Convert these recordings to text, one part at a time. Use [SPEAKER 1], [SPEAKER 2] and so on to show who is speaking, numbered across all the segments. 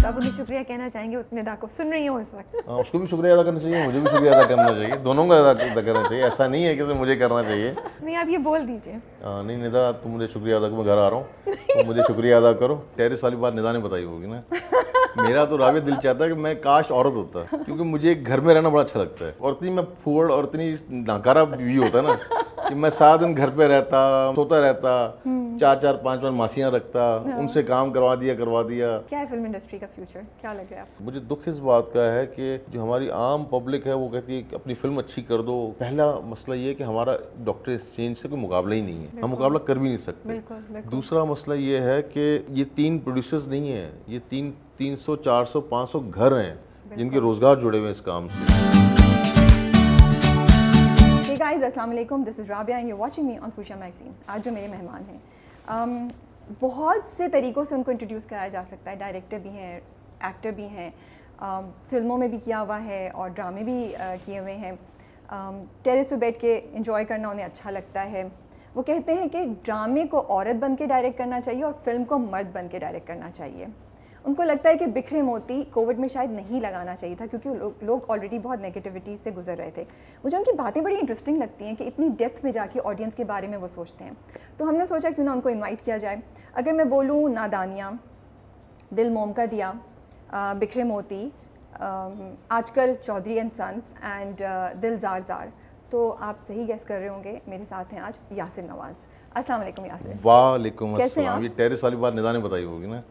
[SPEAKER 1] तो आप उन्हें शुक्रिया कहना चाहेंगे उतने दा को सुन रही हूँ इस वक्त।
[SPEAKER 2] हाँ, उसको भी शुक्रिया अदा करना चाहिए, मुझे भी शुक्रिया अदा करना चाहिए, दोनों का अदा करना चाहिए। ऐसा नहीं है कि सिर्फ मुझे करना चाहिए।
[SPEAKER 1] नहीं आप ये बोल दीजिए।
[SPEAKER 2] नहीं निदा, तुम मुझे शुक्रिया अदा करो, मैं घर आ रहा हूँ, तुम मुझे शुक्रिया अदा करो। टेरिस वाली बात निदा ने बताई होगी ना। मेरा तो राबिया दिल चाहता है कि मैं काश औरत होता, क्योंकि मुझे घर में रहना बड़ा अच्छा लगता है। और इतनी मैं फूहड़ और इतनी नाकारा भी होता है ना कि मैं सारा दिन घर पे रहता, सोता रहता, 4-4 5-5 मासियाँ रखता, उनसे काम करवा दिया।
[SPEAKER 1] क्या है फिल्म इंडस्ट्री का फ्यूचर, क्या लग रहा है आपको?
[SPEAKER 2] मुझे दुख इस बात का है कि जो हमारी आम पब्लिक है वो कहती है कि अपनी फिल्म अच्छी कर दो। पहला मसला ये है कि हमारा डॉक्टर एक्सचेंज से कोई मुकाबला ही नहीं है, हम मुकाबला कर भी नहीं सकते।
[SPEAKER 1] बिल्कुल।
[SPEAKER 2] दूसरा मसला ये है कि ये 3 प्रोड्यूसर्स नहीं है, ये 300 400 500 घर हैं जिनके रोजगार जुड़े हुए हैं इस काम से।
[SPEAKER 1] Hey guys, अस्सलाम वालेकुम, this is Rabia and you watching me on fuchsia magazine. आज जो मेरे मेहमान हैं, बहुत से तरीक़ों से उनको इंट्रोड्यूस कराया जा सकता है। डायरेक्टर भी हैं, एक्टर भी हैं, फिल्मों में भी किया हुआ है और ड्रामे भी किए हुए हैं। टेरेस पे बैठ के एंजॉय करना उन्हें अच्छा लगता है। वो कहते हैं कि ड्रामे को औरत बन के डायरेक्ट करना चाहिए और फिल्म को मर्द बन के डायरेक्ट करना चाहिए। उनको लगता है कि बिखरे मोती कोविड में शायद नहीं लगाना चाहिए था, क्योंकि लोग ऑलरेडी बहुत नेगेटिविटी से गुजर रहे थे। मुझे उनकी बातें बड़ी इंटरेस्टिंग लगती हैं कि इतनी डेप्थ में जाके ऑडियंस के बारे में वो सोचते हैं। तो हमने सोचा क्यों ना उनको इनवाइट किया जाए। अगर मैं बोलूँ नादानियाँ, दिल मोम का दिया, बिखरे मोती, आजकल चौधरी एंड सन्स एंड दिल जार जार, तो आप सही गेस कर रहे होंगे। मेरे साथ हैं आज यासिर नवाज। अस्सलाम वालेकुम यासिर।
[SPEAKER 2] वालेकुम
[SPEAKER 1] कैसे हैं
[SPEAKER 2] अस्सलाम। ये टेरिस वाली बात निदा ने बताई होगी ना।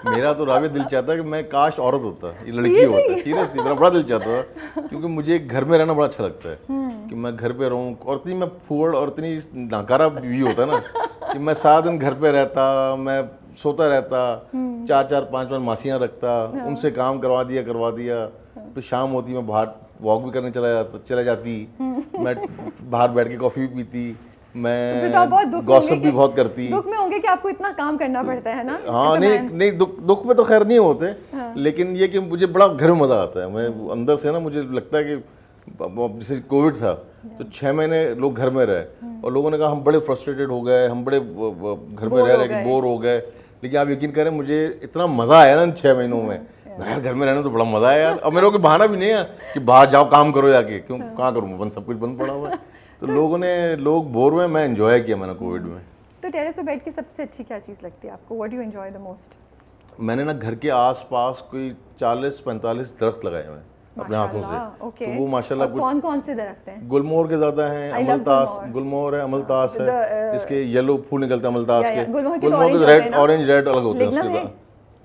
[SPEAKER 2] मेरा तो राबिया दिल चाहता है कि मैं काश औरत होता, ये लड़की होता। सीरियसली मेरा बड़ा दिल चाहता था, क्योंकि मुझे घर में रहना बड़ा अच्छा लगता है कि मैं घर पे रहूँ। और इतनी मैं फूहड़ और इतनी नाकारा भी होता है ना कि मैं सारा दिन घर पे रहता, मैं सोता रहता, 4-4 5-5 मासियाँ रखता, उनसे काम करवा दिया। फिर शाम होती मैं बाहर वॉक भी करने चला जाती, मैं बाहर बैठ के कॉफ़ी भी पीती, मैं गॉसिप भी बहुत करती।
[SPEAKER 1] दुख में होंगे कि आपको इतना काम करना पड़ता है ना।
[SPEAKER 2] हाँ, नहीं दुख में तो खैर नहीं होते, लेकिन ये कि मुझे बड़ा घर में मज़ा आता है। मैं अंदर से ना, मुझे लगता है कि जैसे कोविड था तो 6 महीने लोग घर में रहे और लोगों ने कहा हम बड़े फ्रस्ट्रेटेड हो गए, हम बड़े घर में रह रहे बोर हो गए। लेकिन आप यकीन करें, मुझे इतना मज़ा आया ना इन 6 महीनों में। यार घर में रहना तो बड़ा मज़ा है यार। अब मेरे को बहाना भी नहीं है कि बाहर जाओ काम करो जाके, क्यों कहाँ करूँ, सब कुछ बंद पड़ा हुआ है। तो लोग बोर हुए, मैं एंजॉय किया मैंने कोविड में।
[SPEAKER 1] तो टेरेस पे बैठ के सबसे अच्छी क्या चीज़ लगती है आपको? What do you enjoy the most?
[SPEAKER 2] मैंने ना घर के आसपास कोई 40-45 दरख्त लगाए हुए हैं अपने हाथों से। तो वो माशाल्लाह
[SPEAKER 1] कौन से दरख्त हैं?
[SPEAKER 2] गुलमोहर के ज़्यादा हैं, अमलतास, गुलमोहर है, अमलतास है, इसके येलो फूल निकलते हैं अमलतास के। गुलमोहर के रेड, ऑरेंज रेड अलग होते हैं उसके।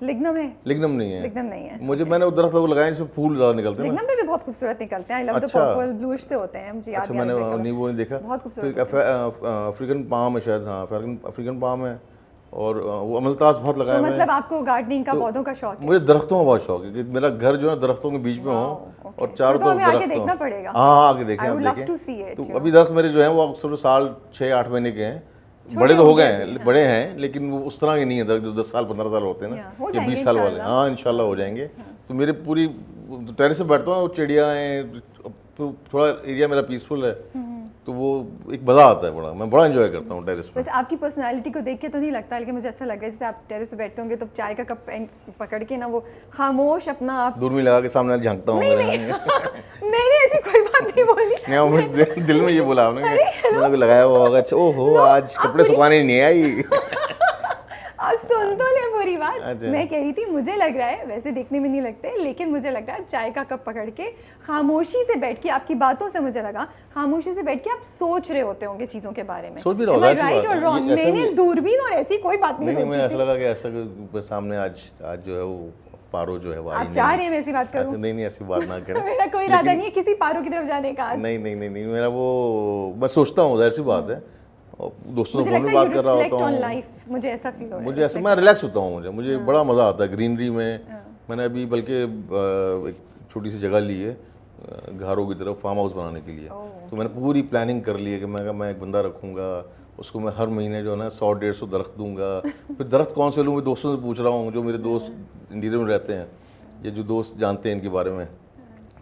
[SPEAKER 1] लिग्नम है?
[SPEAKER 2] लिग्नम नहीं है। मैंने उधर लोग लगाए जिसमें फूल ज़्यादा निकलते हैं।
[SPEAKER 1] लिग्नम में भी बहुत खूबसूरत निकलते हैं। I love the purple bluish से होते हैं, मुझे याद है।
[SPEAKER 2] अच्छा, मैंने वो नहीं देखा।
[SPEAKER 1] बहुत खूबसूरत।
[SPEAKER 2] अफ्रीकन पाम है शायद, हाँ अफ्रीकन पाम है, और वो अमलतास बहुत लगाए हुए हैं।
[SPEAKER 1] मतलब आपको गार्डनिंग का, पौधों का शौक है?
[SPEAKER 2] मुझे दरख्तों का बहुत शौक है कि मेरा घर जो है दरख्तों के बीच में हो और चारों तरफ
[SPEAKER 1] दरख्त। आगे देखना पड़ेगा।
[SPEAKER 2] हाँ आगे देखें। तो अभी दरख्त मेरे जो हैं वो सब साल 6-8 महीने के हैं। बड़े तो हो गए हैं, बड़े हैं, लेकिन वो उस तरह के नहीं है दरख्त जो 10 साल 15 साल होते हैं ना, या 20 साल वाले। हाँ इंशाल्लाह हो जाएंगे। तो मेरे पूरी टेरेस से बैठता हूँ, चिड़िया हैं, थोड़ा एरिया मेरा पीसफुल है, तो वो एक मज़ा आता है बड़ा। मैं बड़ा एंजॉय करता हूँ टेरेस पे।
[SPEAKER 1] वैसे आपकी पर्सनालिटी को देख के तो नहीं लगता, लेकिन मुझे ऐसा लग रहा है जैसे आप टेरेस पे बैठते होंगे तो चाय का कप पकड़ के ना, वो खामोश अपना आप
[SPEAKER 2] दूर में लगा के सामने झांकता हूँ।
[SPEAKER 1] मैंने ऐसी कोई बात नहीं बोली।
[SPEAKER 2] नहीं, दिल में ये बोला आपने कि मैंने लगाया हुआ होगा। अच्छा ओहो, आज कपड़े सुखाने नहीं आई।
[SPEAKER 1] आप सुन तो ले पूरी बात। मैं कह रही थी मुझे लग रहा है, वैसे देखने में नहीं लगते, लेकिन मुझे लग रहा है चाय का कप पकड़ के खामोशी से बैठ के, आपकी बातों से मुझे लगा खामोशी से बैठ के आप सोच रहे होते होंगे चीजों के बारे में।
[SPEAKER 2] सोच भी रहा होगा,
[SPEAKER 1] राइट और रॉन्ग? मैंने दूरबीन और ऐसी कोई बात नहीं सोची।
[SPEAKER 2] मुझे ऐसा लगा कि ऐसा सामने आज जो है वो पारो जो है वो
[SPEAKER 1] आप चाह रहे हैं मैं ऐसी बात करूं?
[SPEAKER 2] नहीं ऐसी बात ना करें।
[SPEAKER 1] मेरा कोई इरादा नहीं है किसी पारो की तरफ जाने का।
[SPEAKER 2] नहीं, मेरा वो मैं सोचता हूँ, जाहिर सी बात है, दोस्तों से फोन में बात कर रहा होता हूँ,
[SPEAKER 1] मुझे ऐसा फील हो रहा है।
[SPEAKER 2] मुझे ऐसा, मैं रिलैक्स होता हूँ, मुझे बड़ा मज़ा आता है ग्रीनरी में। मैंने अभी बल्कि एक छोटी सी जगह ली है घरों की तरफ फार्म हाउस बनाने के लिए। तो मैंने पूरी प्लानिंग कर ली है कि मैं एक बंदा रखूँगा, उसको मैं हर महीने जो है ना 100-150 दरख्त दूंगा। फिर दरख्त कौन से लूँ, मैं दोस्तों से पूछ रहा हूँ, जो मेरे दोस्त इंटीरियर में रहते हैं, ये जो दोस्त जानते हैं इनके बारे में।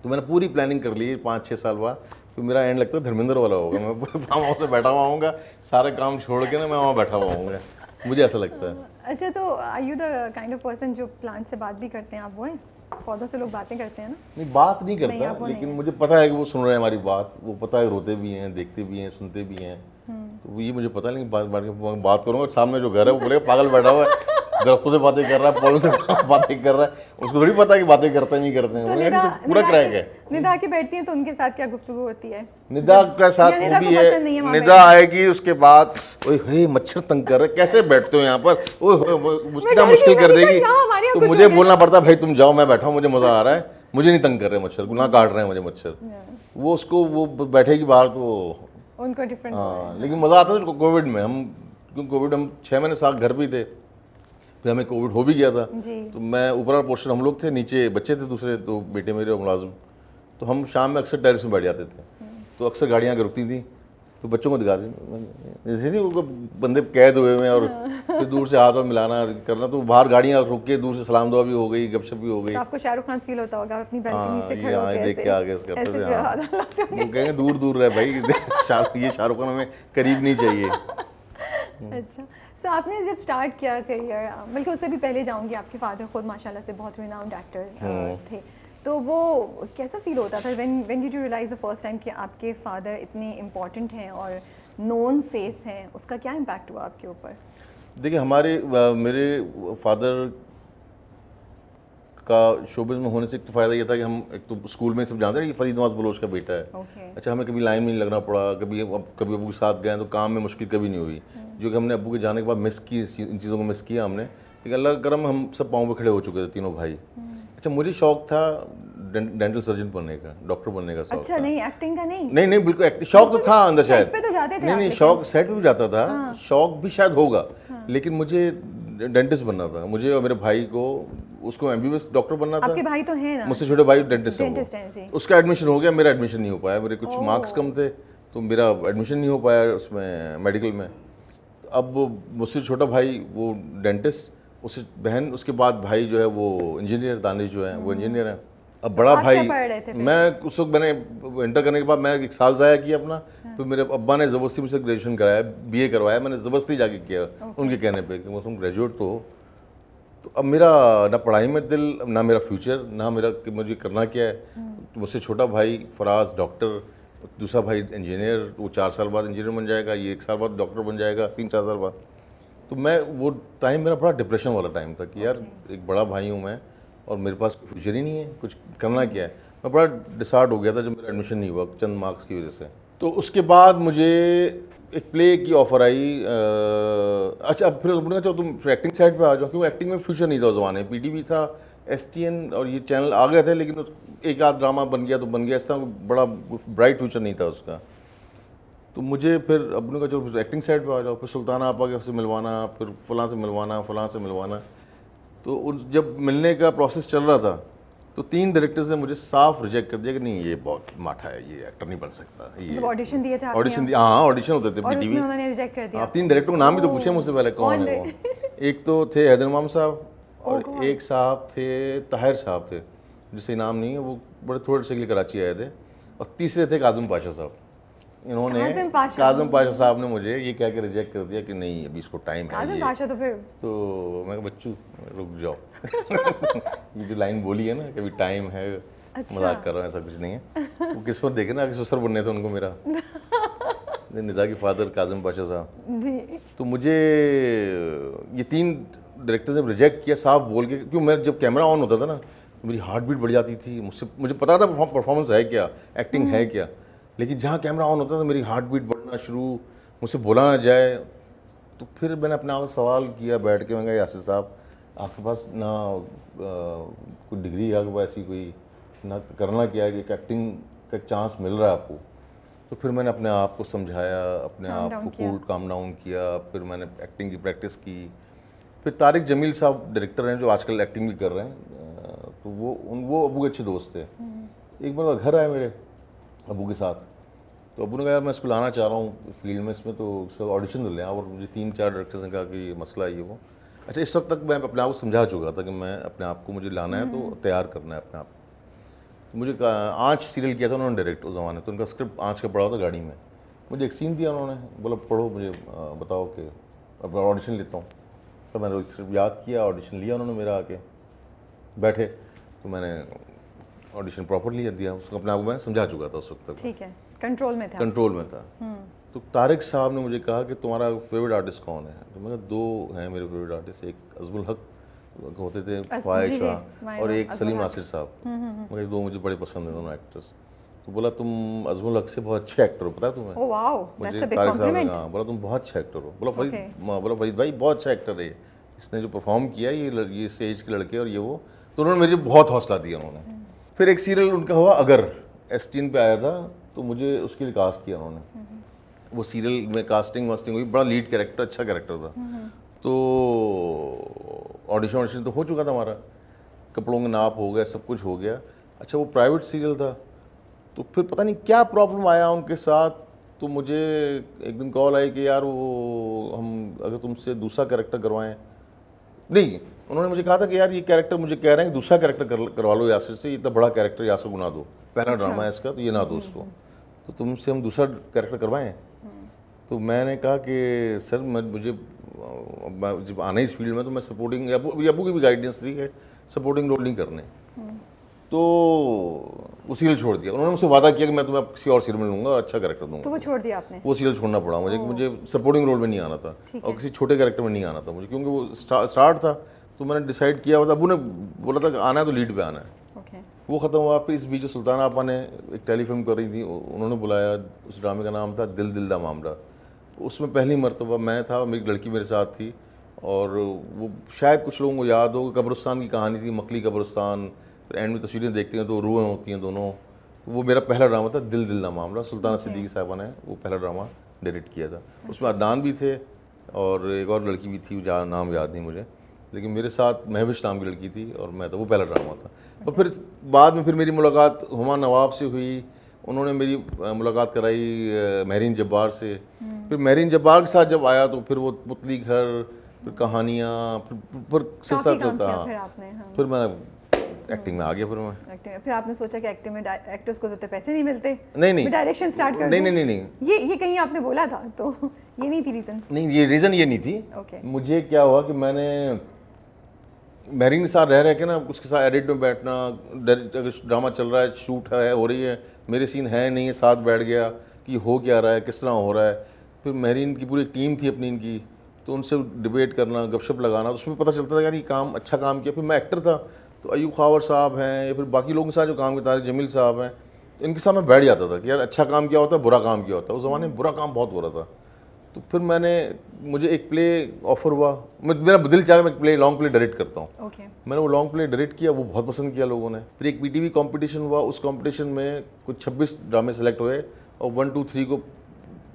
[SPEAKER 2] तो मैंने पूरी प्लानिंग कर ली है। 5-6 साल बाद फिर मेरा एंड लगता है धर्मेंद्र वाला होगा। मैं फार्म हाउस में बैठा हुआ हूँगा, सारे काम छोड़ के ना मैं वहाँ बैठा हुआ हूँगा। मुझे ऐसा लगता है।
[SPEAKER 1] अच्छा, तो are you the kind of person जो प्लांट से बात भी करते हैं, आप वो हैं? पौधों से लोग बातें करते हैं ना?
[SPEAKER 2] नहीं, बात नहीं
[SPEAKER 1] नहीं,
[SPEAKER 2] करता,
[SPEAKER 1] आप वो नहीं
[SPEAKER 2] लेकिन
[SPEAKER 1] हैं।
[SPEAKER 2] मुझे पता है कि वो सुन रहे हैं हमारी बात, वो पता है रोते भी हैं, देखते भी हैं, सुनते भी हैं। तो ये मुझे पता नहीं, बात करूँगा सामने जो घर है वो बोलेगा पागल बैठा हुआ है, दरख्तों से बातें कर रहा है, पौधों से बातें कर रहा है, उसको थोड़ी पता है कि बातें करते नहीं करते हैं।
[SPEAKER 1] तो
[SPEAKER 2] वो यार, ये
[SPEAKER 1] निदा
[SPEAKER 2] तो पूरा क्रैक है।
[SPEAKER 1] निदा के बैठती हैं तो उनके साथ क्या गुफ्तगू होती है?
[SPEAKER 2] निदा का साथ
[SPEAKER 1] या
[SPEAKER 2] वो
[SPEAKER 1] निदा
[SPEAKER 2] भी
[SPEAKER 1] को पसंद नहीं है
[SPEAKER 2] है,
[SPEAKER 1] वहाँ
[SPEAKER 2] निदा आएगी उसके बाद, ओए हे मच्छर तंग कर रहे, कैसे बैठते हो यहाँ पर, ओए इतना
[SPEAKER 1] डर
[SPEAKER 2] मुश्किल
[SPEAKER 1] गई,
[SPEAKER 2] कर
[SPEAKER 1] मैंने
[SPEAKER 2] देगी।
[SPEAKER 1] कहा, यहाँ हमारे यहाँ
[SPEAKER 2] तो
[SPEAKER 1] कुछ
[SPEAKER 2] मुझे
[SPEAKER 1] हो गया।
[SPEAKER 2] बोलना पड़ता भाई तुम जाओ, मैं बैठा हूँ, मुझे मजा आ रहा है, मुझे नहीं तंग कर रहे मच्छर, ना काट रहे हैं मुझे मच्छर। वो उसको वो बैठेगी बाहर तो
[SPEAKER 1] उनको डिफरेंट।
[SPEAKER 2] हाँ, लेकिन मज़ा आता था कोविड में। हम क्योंकि कोविड हम 6 महीने साथ घर भी थे, फिर हमें कोविड हो भी गया था।
[SPEAKER 1] जी।
[SPEAKER 2] तो मैं ऊपर वाला पोर्शन हम लोग थे, नीचे बच्चे थे दूसरे, तो बेटे मेरे और मुलाजिम। तो हम शाम में अक्सर टेरेस में बैठ जाते थे, तो अक्सर गाड़ियाँ आके रुकती थी, तो बच्चों को दिखाते जैसे नहीं उनको बंदे कैद हुए हुए हैं, और फिर दूर से हाथ वाथ मिलाना करना, तो बाहर गाड़ियाँ रुक के दूर से सलाम दुआ भी हो गई, गपशप भी हो गई।
[SPEAKER 1] तो आपको शाहरुख खान फील होता होगा अपनी बैल्कनी
[SPEAKER 2] हाँ,
[SPEAKER 1] से
[SPEAKER 2] ये
[SPEAKER 1] खड़े
[SPEAKER 2] आए
[SPEAKER 1] होके
[SPEAKER 2] देख के आगे करते
[SPEAKER 1] ऐसे
[SPEAKER 2] थे।
[SPEAKER 1] जो
[SPEAKER 2] हाँ,
[SPEAKER 1] हाथ हिलाते होंगे।
[SPEAKER 2] वो कहेंगे दूर दूर रहे भाई, ये शाहरुख खान हमें करीब नहीं चाहिए।
[SPEAKER 1] अच्छा, सो आपने जब स्टार्ट किया करियर, बल्कि उससे भी पहले जाऊंगी, आपके फादर खुद माशाल्लाह से बहुत रिनाउंड एक्टर थे, तो वो कैसा फील होता था when did you realise the first time कि आपके फादर इतने इम्पोर्टेंट हैं और नोन फेस हैं? उसका क्या इम्पैक्ट हुआ आपके ऊपर?
[SPEAKER 2] देखिए मेरे फादर का शोबिज़ में होने से एक तो फ़ायदा ये था कि हम एक तो स्कूल में सब जानते हैं कि फरीद नवाज बलोच का बेटा है।
[SPEAKER 1] ओके।
[SPEAKER 2] अच्छा, हमें कभी लाइन में नहीं लगना पड़ा, कभी अबू के साथ गए तो काम में मुश्किल कभी नहीं हुई, जो कि हमने अबू के जाने के बाद मिस की, इन चीज़ों को मिस किया हमने। लेकिन अल्लाह का करम, हम सब पाँव पे खड़े हो चुके थे तीनों भाई। अच्छा, मुझे शौक था डेंटल सर्जन बनने का, डॉक्टर बनने का शौक
[SPEAKER 1] अच्छा,
[SPEAKER 2] था।
[SPEAKER 1] नहीं एक्टिंग का नहीं?
[SPEAKER 2] नहीं नहीं, बिल्कुल शौक तो था अंदर शायद।
[SPEAKER 1] सेट पे तो जाते थे
[SPEAKER 2] नहीं
[SPEAKER 1] आप
[SPEAKER 2] नहीं,
[SPEAKER 1] लेकिन।
[SPEAKER 2] शौक सेट पे भी जाता था, शौक भी शायद होगा, लेकिन मुझे डेंटिस्ट बनना था। मुझे और मेरे भाई को, उसको एमबीबीएस डॉक्टर बनना था।
[SPEAKER 1] आपके भाई तो हैं ना?
[SPEAKER 2] मुझसे छोटे भाई डेंटिस्ट है
[SPEAKER 1] डेंटिस्ट हैं जी।
[SPEAKER 2] उसका एडमिशन हो गया, मेरा एडमिशन नहीं हो पाया, मेरे कुछ मार्क्स कम थे, तो मेरा एडमिशन नहीं हो पाया उसमें मेडिकल में। तो अब मुझसे छोटा भाई वो डेंटिस्ट, उससे बहन, उसके बाद भाई जो है वो इंजीनियर, दानिश जो है वो इंजीनियर है। अब बड़ा
[SPEAKER 1] आप
[SPEAKER 2] भाई,
[SPEAKER 1] क्या पढ़ रहे थे फिर?
[SPEAKER 2] मैं उस वक्त मैंने इंटर करने के बाद मैं 1 साल ज़ाया किया अपना, फिर मेरे अब्बा ने ज़बरदस्ती मुझसे ग्रेजुएशन कराया, बीए करवाया, मैंने ज़बरदस्ती जाके किया उनके कहने पे कि तुम ग्रेजुएट तो हो। तो अब मेरा ना पढ़ाई में दिल, ना मेरा फ्यूचर, ना मेरा कि मुझे करना क्या है। तो मुझसे छोटा भाई फराज डॉक्टर, दूसरा भाई इंजीनियर, वो 4 साल बाद इंजीनियर बन जाएगा, ये 1 साल बाद डॉक्टर बन जाएगा, 3-4 साल बाद। तो मैं वो टाइम मेरा बड़ा डिप्रेशन वाला टाइम था कि यार एक बड़ा भाई हूँ मैं, और मेरे पास फ्यूचर ही नहीं है, कुछ करना क्या है। मैं बड़ा डिसार्ड हो गया था जब मेरा एडमिशन नहीं हुआ चंद मार्क्स की वजह से। तो उसके बाद मुझे एक प्ले की ऑफ़र आई। अच्छा, अब फिर उन्होंने कहा चलो तुम एक्टिंग साइड पे आ जाओ, क्योंकि एक्टिंग में फ्यूचर नहीं था उस ज़माने। पीटीवी था, एसटीएन और ये चैनल आ गए थे, लेकिन एक आध ड्रामा बन गया तो बन गया, ऐसा बड़ा ब्राइट फ्यूचर नहीं था उसका। तो मुझे फिर अब उन्होंने कहा चलो एक्टिंग साइड पे आ जाओ, फिर सुल्ताना आपा के से मिलवाना, फिर फलां से मिलवाना, फलां से मिलवाना। तो जब मिलने का प्रोसेस चल रहा था, तो 3 डायरेक्टर्स ने मुझे साफ रिजेक्ट कर दिया कि नहीं, ये बहुत माठा है, ये एक्टर नहीं बन सकता। ये
[SPEAKER 1] ऑडिशन दिए थे आपने?
[SPEAKER 2] ऑडिशन दिया, हाँ ऑडिशन होते थे
[SPEAKER 1] और उसमें
[SPEAKER 2] पीटीवी।
[SPEAKER 1] उन्होंने रिजेक्ट कर दिया?
[SPEAKER 2] आप 3 डायरेक्टर को नाम भी तो पूछे मुझसे पहले कौन है वो। एक तो थे हैदर इमाम साहब, और एक साहब थे ताहिर साहब थे, जिससे नाम नहीं है, वो बड़े थोड़े से के लिए कराची आए थे, और तीसरे थे काजिम पाशा साहब। इन्होंने काजिम पाशा साहब ने मुझे ये कह के रिजेक्ट कर दिया कि नहीं अभी इसको टाइम है।
[SPEAKER 1] काजिम पाशा तो फिर
[SPEAKER 2] तो मैं बच्चू रुक जाओ ये जो लाइन बोली है ना कि अभी टाइम है, मजाक कर रहा हूँ, ऐसा कुछ नहीं है। वो किस्मत देखे ना, आगे ससुर बनने थे उनको मेरा निदा की फादर काजिम पाशा साहब
[SPEAKER 1] जी।
[SPEAKER 2] तो मुझे ये 3 डायरेक्टर्स ने रिजेक्ट किया साफ बोल के, क्योंकि मैं जब कैमरा ऑन होता था ना तो मेरी हार्ट बीट बढ़ जाती थी। मुझे पता था परफॉर्मेंस है क्या, एक्टिंग है क्या, लेकिन जहाँ कैमरा ऑन होता था मेरी हार्ट बीट बढ़ना शुरू, मुझसे बोला ना जाए। तो फिर मैंने अपने आप से सवाल किया बैठ के, मैं कहा यासिर साहब आपके पास ना कोई डिग्री है, आपके पास ऐसी कोई ना, करना क्या है कि एक्टिंग का चांस मिल रहा है आपको। तो फिर मैंने अपने आप को समझाया, अपने आप को कूल काम डाउन किया, फिर मैंने एक्टिंग की प्रैक्टिस की। फिर तारिक जमील साहब डायरेक्टर हैं जो आजकल एक्टिंग भी कर रहे हैं, तो वो अबू के अच्छे दोस्त थे। एक बार घर आए मेरे अबू के साथ, तो अबू ने कहा यार मैं इसको लाना चाह रहा हूँ फील्ड में, इसमें तो उसका ऑडिशन दे लें। और मुझे 3-4 डायरेक्टर्स ने कहा कि ये मसला है ये वो। अच्छा, इस वक्त तक मैं अपने आप को समझा चुका था कि मैं अपने आप को, मुझे लाना है तो तैयार करना है अपने आप को। तो मुझे आँच सीरियल किया था उन्होंने डायरेक्ट उस ज़माने, तो उनका स्क्रिप्ट आँच का पढ़ा था गाड़ी में। मुझे एक सीन दिया उन्होंने, बोला पढ़ो, मुझे बताओ कि अब ऑडिशन लेता हूँ। तो मैंने स्क्रिप्ट याद किया, ऑडिशन लिया उन्होंने मेरा, आके बैठे तो मैंने ऑडिशन प्रॉपरली दिया। उसको अपने आप को मैं समझा चुका था उस वक्त तक,
[SPEAKER 1] ठीक है, कंट्रोल में था।
[SPEAKER 2] कंट्रोल में था। तो तारिक साहब ने मुझे कहा कि तुम्हारा फेवरेट आर्टिस्ट कौन है? तो मैंने कहा 2 हैं मेरे फेवरेट आर्टिस्ट, एक अज़मुल हक होते थे, फ़ायज़
[SPEAKER 1] जी,
[SPEAKER 2] शाह, और एक सलीम नासिर साहब। मगर 2 मुझे बड़े पसंद हैं दोनों एक्टर्स। तो बोला तुम अज़मुल हक से बहुत अच्छे एक्टर हो, पता है तुम्हें?
[SPEAKER 1] ओह वाओ,
[SPEAKER 2] मुझे
[SPEAKER 1] दैट्स अ बिग
[SPEAKER 2] तारिक साहब ने
[SPEAKER 1] कॉम्प्लीमेंट।
[SPEAKER 2] कहा, बोला तुम बहुत अच्छा एक्टर हो। बोला
[SPEAKER 1] Okay.
[SPEAKER 2] फरीद भाई बहुत अच्छा एक्टर है, इसने जो परफॉर्म किया ये स्टेज के लड़के और ये वो। तो उन्होंने मुझे बहुत हौसला दिया उन्होंने। फिर एक सीरियल उनका हुआ अगर, S3 पे आया था, तो मुझे उसके लिए कास्ट किया उन्होंने। वो सीरियल में कास्टिंग वास्टिंग हुई, बड़ा लीड कैरेक्टर, अच्छा कैरेक्टर था। तो ऑडिशन तो हो चुका था हमारा, कपड़ों के नाप हो गया, सब कुछ हो गया। अच्छा वो प्राइवेट सीरियल था, तो फिर पता नहीं क्या प्रॉब्लम आया उनके साथ। तो मुझे एक दिन कॉल आई कि यार वो हम अगर तुमसे दूसरा कैरेक्टर करवाएं, नहीं उन्होंने मुझे कहा था कि यार ये कैरेक्टर मुझे कह रहे हैं कि दूसरा कैरेक्टर करवा लो यासिर से, इतना बड़ा कैरेक्टर यासिर को ना दो, पहला ड्रामा है इसका, तो ये ना दो उसको, तो तुमसे हम दूसरा कैरेक्टर करवाएं। तो मैंने कहा कि सर मुझे जब आना इस फील्ड में तो मैं सपोर्टिंग, अबू की भी गाइडेंस थी कि सपोर्टिंग रोल नहीं करने। तो वो सीरियल छोड़ दिया। उन्होंने मुझसे वादा किया कि मैं तुम्हें किसी और सीरियल में लूँगा और अच्छा कैरेक्टर दूंगा।
[SPEAKER 1] तो वो छोड़ दिया आपने?
[SPEAKER 2] वो सीरियल छोड़ना पड़ा मुझे, कि मुझे सपोर्टिंग रोल में नहीं आना था और किसी छोटे कैरेक्टर में नहीं आना था मुझे, क्योंकि वो स्टार्ट था। तो मैंने डिसाइड किया हुआ था, अबू ने बोला था कि आना है तो लीड पे आना है। वो ख़त्म हुआ। फिर इस बीच जो सुल्तान आपा ने एक टेलीफिल्म कर रही थी, उन्होंने बुलाया। उस ड्रामे का नाम था दिल दिल दा मामला। उसमें पहली मरतबा मैं था और मेरी लड़की मेरे साथ थी। और वो शायद कुछ लोगों को याद हो, कब्रिस्तान की कहानी थी, मकली कब्रिस्तान। फिर एंड में तस्वीरें देखते हैं तो रूहें होती हैं दोनों। तो वो मेरा पहला ड्रामा था दिल दिल दा मामला। सुल्ताना सिद्दीकी साहिबा ने वो पहला ड्रामा डायरेक्ट किया था। उसमें अदनान भी थे और एक और लड़की भी थी, जहाँ नाम याद नहीं मुझे, लेकिन मेरे साथ महविश नाम की लड़की थी और मैं था। वो पहला ड्रामा था। और फिर बाद में फिर मेरी मुलाकात हुमा नवाब से हुई। उन्होंने मेरी मुलाकात कराई महरीन जब्बार से। फिर महरीन जब्बार के साथ जब आया तो फिर वो पुतली घर, फिर कहानियाँ, फिर सिलसिला चलता। फिर मैं एक्टिंग में आ गया।
[SPEAKER 1] फिर आपने सोचा कि एक्टिंग में एक्टर्स को तो पैसे नहीं मिलते,
[SPEAKER 2] नहीं
[SPEAKER 1] डायरेक्शन स्टार्ट कर
[SPEAKER 2] नहीं
[SPEAKER 1] ये कहीं आपने बोला था, तो ये नहीं थी रीज़न?
[SPEAKER 2] नहीं, ये रीज़न ये नहीं थी। मुझे क्या हुआ कि मैंने महरीन के साथ रह के ना, उसके साथ एडिट में बैठना, अगर ड्रामा चल रहा है, शूट है, हो रही है, मेरे सीन है नहीं है, साथ बैठ गया कि हो क्या रहा है, किस तरह हो रहा है। फिर महरीन की पूरी टीम थी अपनी इनकी, तो उनसे डिबेट करना, गपशप लगाना, तो उसमें पता चलता था यार ये काम अच्छा काम किया। फिर मैं एक्टर था तो अयूब खावर साहब हैं या फिर बाकी लोगों के साथ जो काम करता है, जमील साहब हैं, इनके साथ मैं बैठ जाता था कि यार अच्छा काम क्या होता है, बुरा काम क्या होता है। उस ज़माने में बुरा काम बहुत हो रहा था। तो फिर मुझे एक प्ले ऑफर हुआ, मेरा दिल चाहे मैं प्ले लॉन्ग प्ले डायरेक्ट करता हूँ। मैंने वो लॉन्ग प्ले डायरेक्ट किया, वो बहुत पसंद किया लोगों ने। फिर एक PTV कंपटीशन हुआ, उस कंपटीशन में कुछ 26 ड्रामे सेलेक्ट हुए और 1, 2, 3 को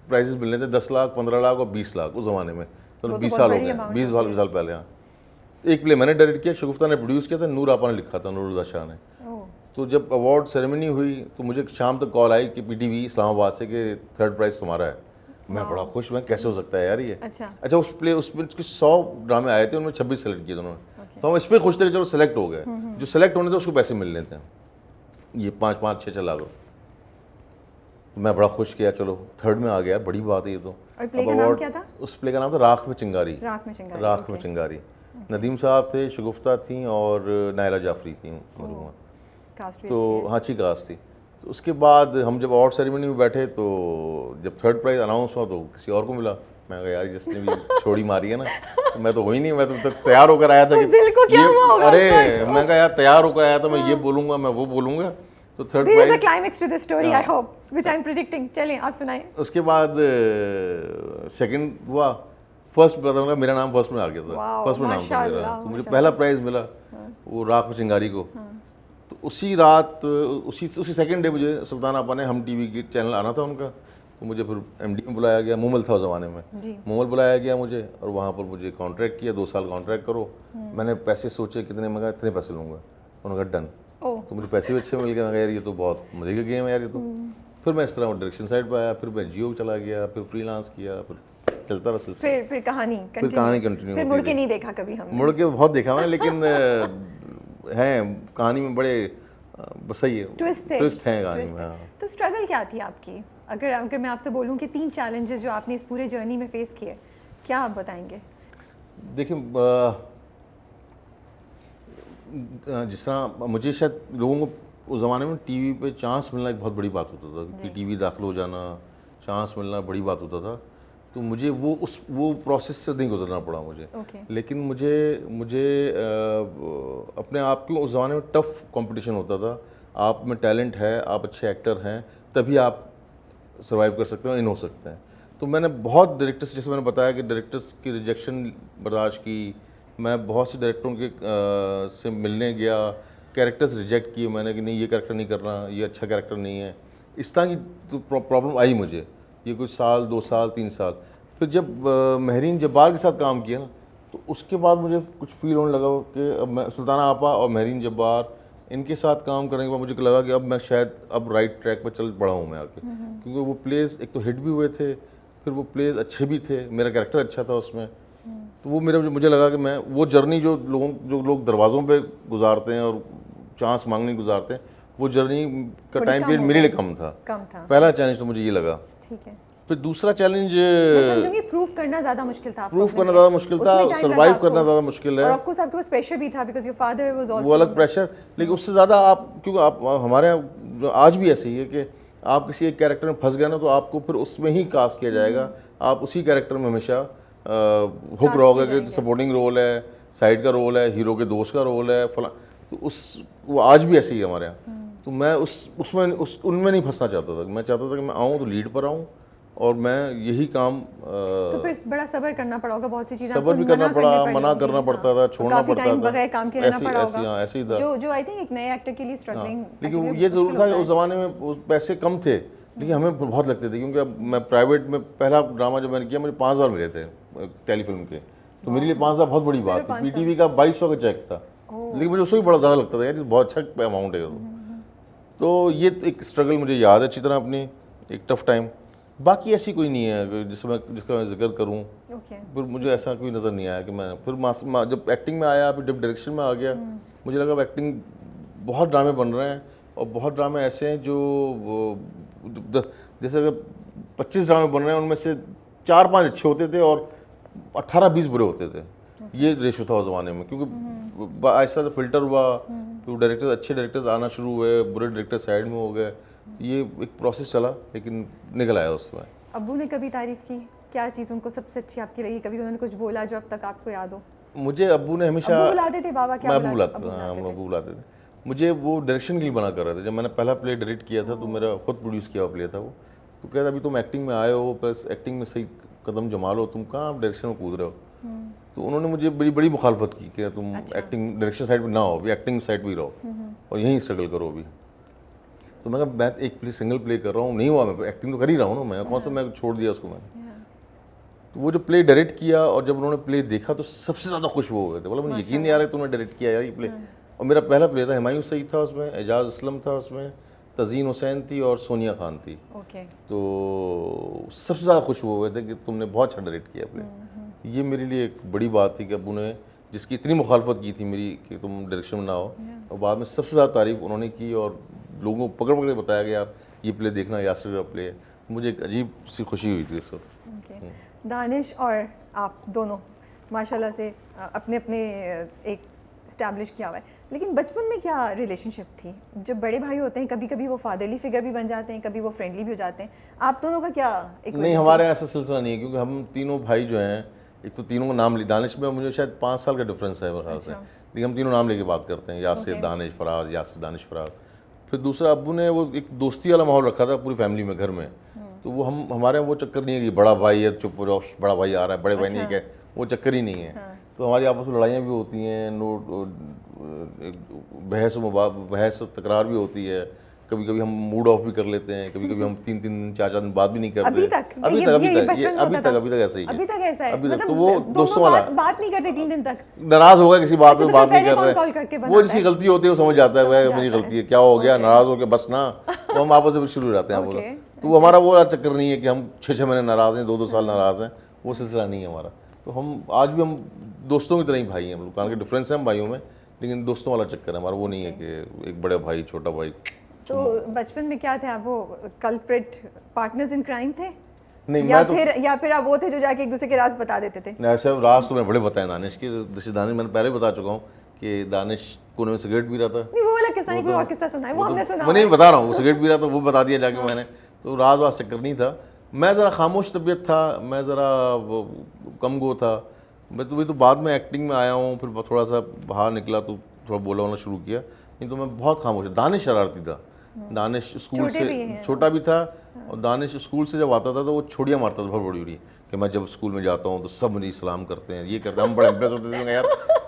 [SPEAKER 2] प्राइजेस मिलने थे, 10 लाख, 15 लाख और 20 लाख उस ज़माने में। तो 20 साल हो गए, 20 साल पहले। हाँ, एक प्ले मैंने डायरेक्ट किया, शगुफ्ता ने प्रोड्यूस किया था, नूर आपा ने लिखा था, नूरुल्लाह शाह ने। तो जब अवार्ड सेरेमनी हुई तो मुझे शाम तक कॉल आई कि PTV इस्लामाबाद से कि 3rd प्राइज़ तुम्हारा है। मैं बड़ा खुश, मैं कैसे हो सकता है यार ये। अच्छा उसमें 100 ड्रामे आए थे, उनमें 26 सेलेक्ट किए थे उन्होंने। तो हम इस पर खुश थे कि चलो सेलेक्ट हो गए। जो सेलेक्ट होने थे उसको पैसे मिलने थे, ये 5-5, 6-6 लाख। मैं बड़ा खुश किया, चलो 3rd में आ गया, बड़ी बात है ये तो।
[SPEAKER 1] प्ले का नाम क्या था?
[SPEAKER 2] उस प्ले का नाम था राख में चिंगारी। राख में चिंगारी। नदीम साहब थे, शगुफ्ता थी और नायला जाफरी थी मरहूमा। तो हाँ, अच्छी कास्ट थी। तो उसके बाद हम जब अवार्ड सेरेमनी में बैठे तो जब 3rd प्राइज़ अनाउंस हुआ तो किसी और को मिला। मैं कहा यार जिसने भी छोड़ी मारी है ना, तो मैं तो वही नहीं, मैं तो तैयार होकर आया था कि
[SPEAKER 1] दिल को क्या हुआ होगा?
[SPEAKER 2] अरे मैं कहा यार तैयार होकर आया था, मैं ये बोलूँगा, मैं वो बोलूँगा। तो 3rd prize
[SPEAKER 1] climax to the story I hope which I am predicting. चलिए आप सुनाइए।
[SPEAKER 2] उसके बाद 2nd हुआ, 1st पता मेरा नाम 1st में आ गया था, 1st में नाम था मेरा। तो मुझे पहला प्राइज़ मिला वो राख में चिंगारी को। तो उसी रात उसी 2nd डे मुझे सुल्तान आपा ने हम TV के चैनल आना था उनका, तो मुझे फिर MD में बुलाया गया। मोमल था उस ज़माने में, मोमल बुलाया गया मुझे और वहाँ पर मुझे कॉन्ट्रैक्ट किया, 2 साल कॉन्ट्रैक्ट करो। मैंने पैसे सोचे कितने, मैं कहा इतने पैसे लूँगा। उन्होंने कहा डन। तो मुझे पैसे भी अच्छे मिल गए। मैं कहा यार ये तो बहुत मजे का गेम है यार ये तो। फिर मैं इस तरह डायरेक्शन साइड पर आया, फिर मैं जियो चला गया, फिर फ्रीलांस किया, फिर चलता रहा सिलसिला।
[SPEAKER 1] फिर कहानी
[SPEAKER 2] कंटिन्यू।
[SPEAKER 1] फिर मुड़ के नहीं देखा कभी हमने?
[SPEAKER 2] मुड़ के बहुत देखा मैंने, लेकिन हैं कहानी में बड़े बस सही है, ट्विस्ट है कहानी में। हाँ।
[SPEAKER 1] तो स्ट्रगल क्या थी आपकी? अगर मैं आपसे बोलूं कि 3 चैलेंजेस जो आपने इस पूरे जर्नी में फेस किए, क्या आप बताएंगे?
[SPEAKER 2] देखिए जिस तरह मुझे शायद लोगों को उस ज़माने में टीवी पे चांस मिलना एक बहुत बड़ी बात होता था कि टीवी दाखिल हो जाना, चांस मिलना बड़ी बात होता था। तो मुझे वो प्रोसेस से नहीं गुजरना पड़ा मुझे। लेकिन मुझे मुझे अपने आप को उस ज़माने में टफ कंपटीशन होता था। आप में टैलेंट है, आप अच्छे एक्टर हैं, तभी आप सर्वाइव कर सकते हैं, इन हो सकते हैं। तो मैंने बहुत डायरेक्टर्स, जैसे मैंने बताया कि डायरेक्टर्स की रिजेक्शन बर्दाश्त की, मैं बहुत से डायरेक्टरों के से मिलने गया, कैरेक्टर्स रिजेक्ट किए मैंने कि नहीं ये कैरेक्टर नहीं करना, ये अच्छा कैरेक्टर नहीं है। इस तरह की तो प्रॉब्लम आई मुझे, ये कुछ साल 2 साल 3 साल। फिर जब महरीन जब्बार के साथ काम किया ना, तो उसके बाद मुझे कुछ फील होने लगा कि अब मैं सुल्ताना आपा और महरीन जब्बार इनके साथ काम करने के बाद मुझे लगा कि अब मैं शायद अब राइट ट्रैक पर चल पड़ा हूँ मैं आके, क्योंकि वो प्लेस एक तो हिट भी हुए थे, फिर वो प्लेस अच्छे भी थे, मेरा कैरेक्टर अच्छा था उसमें। तो वो मुझे लगा कि मैं वो जर्नी जो लोग दरवाज़ों पे गुजारते हैं और चांस मांगने गुजारते हैं, वो जर्नी का टाइम पीरियड मेरे लिए कम था। पहला चैलेंज तो मुझे ये लगा।
[SPEAKER 1] ठीक है।
[SPEAKER 2] फिर दूसरा चैलेंज
[SPEAKER 1] प्रूफ करना ज़्यादा मुश्किल था,
[SPEAKER 2] सर्वाइव करना ज़्यादा मुश्किल है।
[SPEAKER 1] और ऑफ कोर्स आपके पास प्रेशर भी था because your father was also,
[SPEAKER 2] वो अलग प्रेशर। लेकिन उससे ज़्यादा आप, क्योंकि आप हमारे यहाँ आज भी ऐसे ही है कि आप किसी एक कैरेक्टर में फंस गए ना, तो आपको फिर उसमें ही कास्ट किया जाएगा, आप उसी कैरेक्टर में हमेशा हुक रहोगे कि सपोर्टिंग रोल है, साइड का रोल है, हीरो के दोस्त का रोल है, फला। तो वो आज भी ऐसे ही है हमारे यहाँ। तो मैं उनमें नहीं फंसना चाहता था। मैं चाहता था कि मैं आऊँ तो लीड पर आऊँ और मैं यही काम।
[SPEAKER 1] तो फिर बड़ा सब्र करना पड़ा होगा, बहुत सी चीज़ें
[SPEAKER 2] सब्र भी करना पड़ा, मना करना पड़ता था, छोड़ना पड़ता था,
[SPEAKER 1] बगैर काम के रहना पड़ा होगा।
[SPEAKER 2] ऐसे ही था
[SPEAKER 1] जो आई थिंक एक नए एक्टर के लिए स्ट्रगलिंग।
[SPEAKER 2] लेकिन ये जरूर था कि उस ज़माने में पैसे कम थे, लेकिन हमें बहुत लगते थे, क्योंकि अब मैं प्राइवेट में पहला ड्रामा जब मैंने किया मुझे 5,000 मिले थे टेलीफिल्म के। तो मेरे लिए 5,000 बहुत बड़ी बात थी। पीटीवी का 2,200 का चेक था, लेकिन मुझे उससे भी बड़ा ज़्यादा लगता था यार, बहुत अच्छा अमाउंट है। तो ये एक स्ट्रगल मुझे याद है अच्छी तरह अपनी, एक टफ टाइम। बाकी ऐसी कोई नहीं है जिसका मैं जिक्र करूं। फिर मुझे ऐसा कोई नज़र नहीं आया कि मैं फिर जब एक्टिंग में आया, फिर जब डायरेक्शन में आ गया, मुझे लगा एक्टिंग बहुत ड्रामे बन रहे हैं, और बहुत ड्रामे ऐसे हैं जो जैसे अगर 25 ड्रामे बन रहे हैं, उनमें से 4-5 अच्छे होते थे और 18-20 बुरे होते थे। ये रेशो था उस ज़माने में, क्योंकि ऐसा फिल्टर हुआ, तो डायरेक्टर्स, अच्छे डायरेक्टर्स आना शुरू हुए, बुरे डायरेक्टर साइड में हो गए। ये एक प्रोसेस चला, लेकिन निकल आया उसमें।
[SPEAKER 1] अब्बू ने कभी तारीफ़ की? क्या चीज़ उनको सबसे अच्छी आपकी लगी? कभी उन्होंने कुछ बोला जो अब तक आपको याद हो?
[SPEAKER 2] मुझे अब्बू ने हमेशा,
[SPEAKER 1] अब्बू बुलाते थे, बाबा क्या बुलाते थे?
[SPEAKER 2] हम अब्बू बुलाते थे। मुझे वो डायरेक्शन के लिए बना कर रहे थे। जब मैंने पहला प्ले डायरेक्ट किया था, तो मेरा खुद प्रोड्यूस किया हुआ प्ले था वो। तो कहता अभी तुम एक्टिंग में आए हो, प्लस एक्टिंग में सही कदम जमा लो, तुम कहाँ डायरेक्शन में कूद रहे हो। तो उन्होंने मुझे बड़ी मुखालफत की कि तुम एक्टिंग डायरेक्शन साइड में ना हो, अभी एक्टिंग साइड भी रहो और यहीं स्ट्रगल करो अभी। तो मैं एक सिंगल प्ले कर रहा हूँ, नहीं हुआ, मैं एक्टिंग तो कर ही रहा हूँ ना, मैं कौन सा मैं छोड़ दिया उसको मैंने। तो वो जो प्ले डायरेक्ट किया और जब उन्होंने प्ले देखा तो सबसे ज़्यादा खुश वो हो गए थे। बोला मुझे यकीन नहीं आ रहा है तुमने डायरेक्ट किया यार ये प्ले। और मेरा पहला प्ले था, हुमायूं सईद था उसमें, एजाज असलम था उसमें, तज़ीन हुसैन थी और सोनिया खान थी। तो सबसे ज़्यादा खुश वो हुए थे कि तुमने बहुत अच्छा डायरेक्ट किया प्ले। ये मेरे लिए एक बड़ी बात थी कि अब्बू ने, जिसकी इतनी मुखालफत की थी मेरी कि तुम डायरेक्शन में ना हो, और बाद में सबसे ज़्यादा तारीफ़ उन्होंने की और लोगों को पकड़ के बताया कि यार ये प्ले देखना, यासिर का प्ले है। मुझे एक अजीब सी खुशी हुई थी इस वक्त।
[SPEAKER 1] दानिश और आप दोनों माशाल्लाह से अपने अपने एक इस्टेब्लिश किया हुआ है, लेकिन बचपन में क्या रिलेशनशिप थी? जब बड़े भाई होते हैं कभी कभी वो फादरली फिगर भी बन जाते हैं, कभी वो फ्रेंडली भी हो जाते हैं। आप दोनों का क्या?
[SPEAKER 2] नहीं, हमारे ऐसा सिलसिला नहीं है, क्योंकि हम तीनों भाई जो हैं, एक तो तीनों का नाम, दानिश में मुझे शायद 5 साल का डिफरेंस है मेरे ख्याल से, लेकिन हम तीनों नाम लेके बात करते हैं, यासिर दानिश फराज, यासिर दानिश फराज। फिर दूसरा, अब्बू ने वो एक दोस्ती वाला माहौल रखा था पूरी फैमिली में, घर में। तो वो हमारे वो चक्कर नहीं है कि बड़ा भाई है चुप हो जाओ, बड़ा भाई आ रहा है, बड़े भाई नहीं क्या, वो चक्कर ही नहीं है। तो हमारी आपस में लड़ाइयाँ भी होती हैं, बहस तकरार भी होती है, कभी कभी हम मूड ऑफ भी कर लेते हैं, कभी कभी हम 3 दिन 4 दिन बात भी नहीं करते।
[SPEAKER 1] अभी तक
[SPEAKER 2] ऐसा ही है।
[SPEAKER 1] अभी तक ऐसा है,
[SPEAKER 2] अभी तक तो वो दोस्तों वाला
[SPEAKER 1] बात नहीं करते 3 दिन तक,
[SPEAKER 2] नाराज हो गए किसी बात से, बात नहीं कर
[SPEAKER 1] रहे,
[SPEAKER 2] वो जिसकी गलती होती है वो समझ जाता है वह मेरी गलती है, क्या हो गया, नाराज हो गया बस ना, तो हम आपस में शुरू हो जाते हैं बोलो। तो हमारा वो चक्कर नहीं है कि हम 6-6 महीने नाराज हैं, 2-2 साल नाराज हैं, वो सिलसिला नहीं है हमारा। तो हम आज भी हम दोस्तों की तरह ही भाई हैं हम लोग, कारण के डिफरेंस है हम भाइयों में, लेकिन दोस्तों वाला चक्कर है हमारा, वो नहीं है कि एक बड़े भाई छोटा भाई।
[SPEAKER 1] तो बचपन में क्या थे आप, वो कल्प्रिट पार्टनर्स इन क्राइम थे?
[SPEAKER 2] नहीं
[SPEAKER 1] या
[SPEAKER 2] मैं तो
[SPEAKER 1] या फिर आप वो थे जो जाके एक दूसरे के राज बता देते थे?
[SPEAKER 2] नहीं, ऐसे राज तो मैंने बड़े बताए दानिश के, जैसे दानिश मैंने पहले बता चुका हूँ कि दानिश कोने में सिगरेट पी रहा था।
[SPEAKER 1] नहीं वो वाला किस्सा नहीं, कोई और किस्सा सुना है, वो हमने सुना
[SPEAKER 2] मैं नहीं बता रहा हूँ, वो सिगरेट पी रहा था वो बता दिया जाके मैंने, तो राज वाज चक्कर नहीं था। मैं ज़रा खामोश तबीयत था, मैं ज़रा कम गो था, मैं तो बाद में एक्टिंग में आया हूँ, फिर थोड़ा सा बाहर निकला तो थोड़ा बोला होना शुरू किया, नहीं तो मैं बहुत खामोश था। दानिश शरारती था, दानिश स्कूल से छोटा भी था, और दानिश स्कूल से जब आता था तो वो छोड़ियाँ मारता था बहुत बड़ी बड़ी, कि मैं जब स्कूल में जाता हूँ तो सब मुझे सलाम करते हैं, ये करते हैं, हम बड़े इम्प्रेस होते थे यार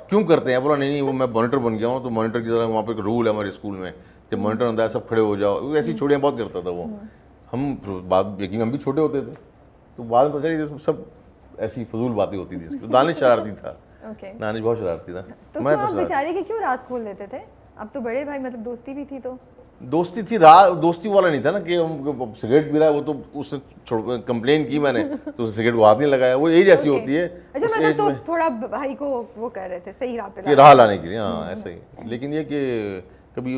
[SPEAKER 2] क्यों करते हैं। बोला नहीं नहीं वो मैं मॉनिटर बन गया हूँ, तो मॉनिटर की तरह वहाँ पे एक रूल है हमारे स्कूल में, जब मॉनिटर आता है सब खड़े हो जाओ, ऐसी छोड़ियाँ बहुत करता था वो। हम बाद यकीन हम भी छोटे होते थे, तो बाद में पता चला सब ऐसी फजूल बातें होती थी। तो दानिश शरारती था, दानिश बहुत शरारती था।
[SPEAKER 1] तो मैं आप बेचारे के क्यों राज खोल देते थे? अब तो बड़े भाई, मतलब दोस्ती भी थी, तो
[SPEAKER 2] दोस्ती थी, दोस्ती वाला नहीं था ना कि हम सिगरेट पी रहा है, वो तो उससे कंप्लेन की मैंने तो उसे सिगरेट को हाथ नहीं लगाया, वो एज ऐसी होती है।
[SPEAKER 1] अच्छा मतलब तो थोड़ा भाई को वो कर रहे थे सही राह पे
[SPEAKER 2] राह लाने के लिए, हाँ ऐसा ही। लेकिन ये कि कभी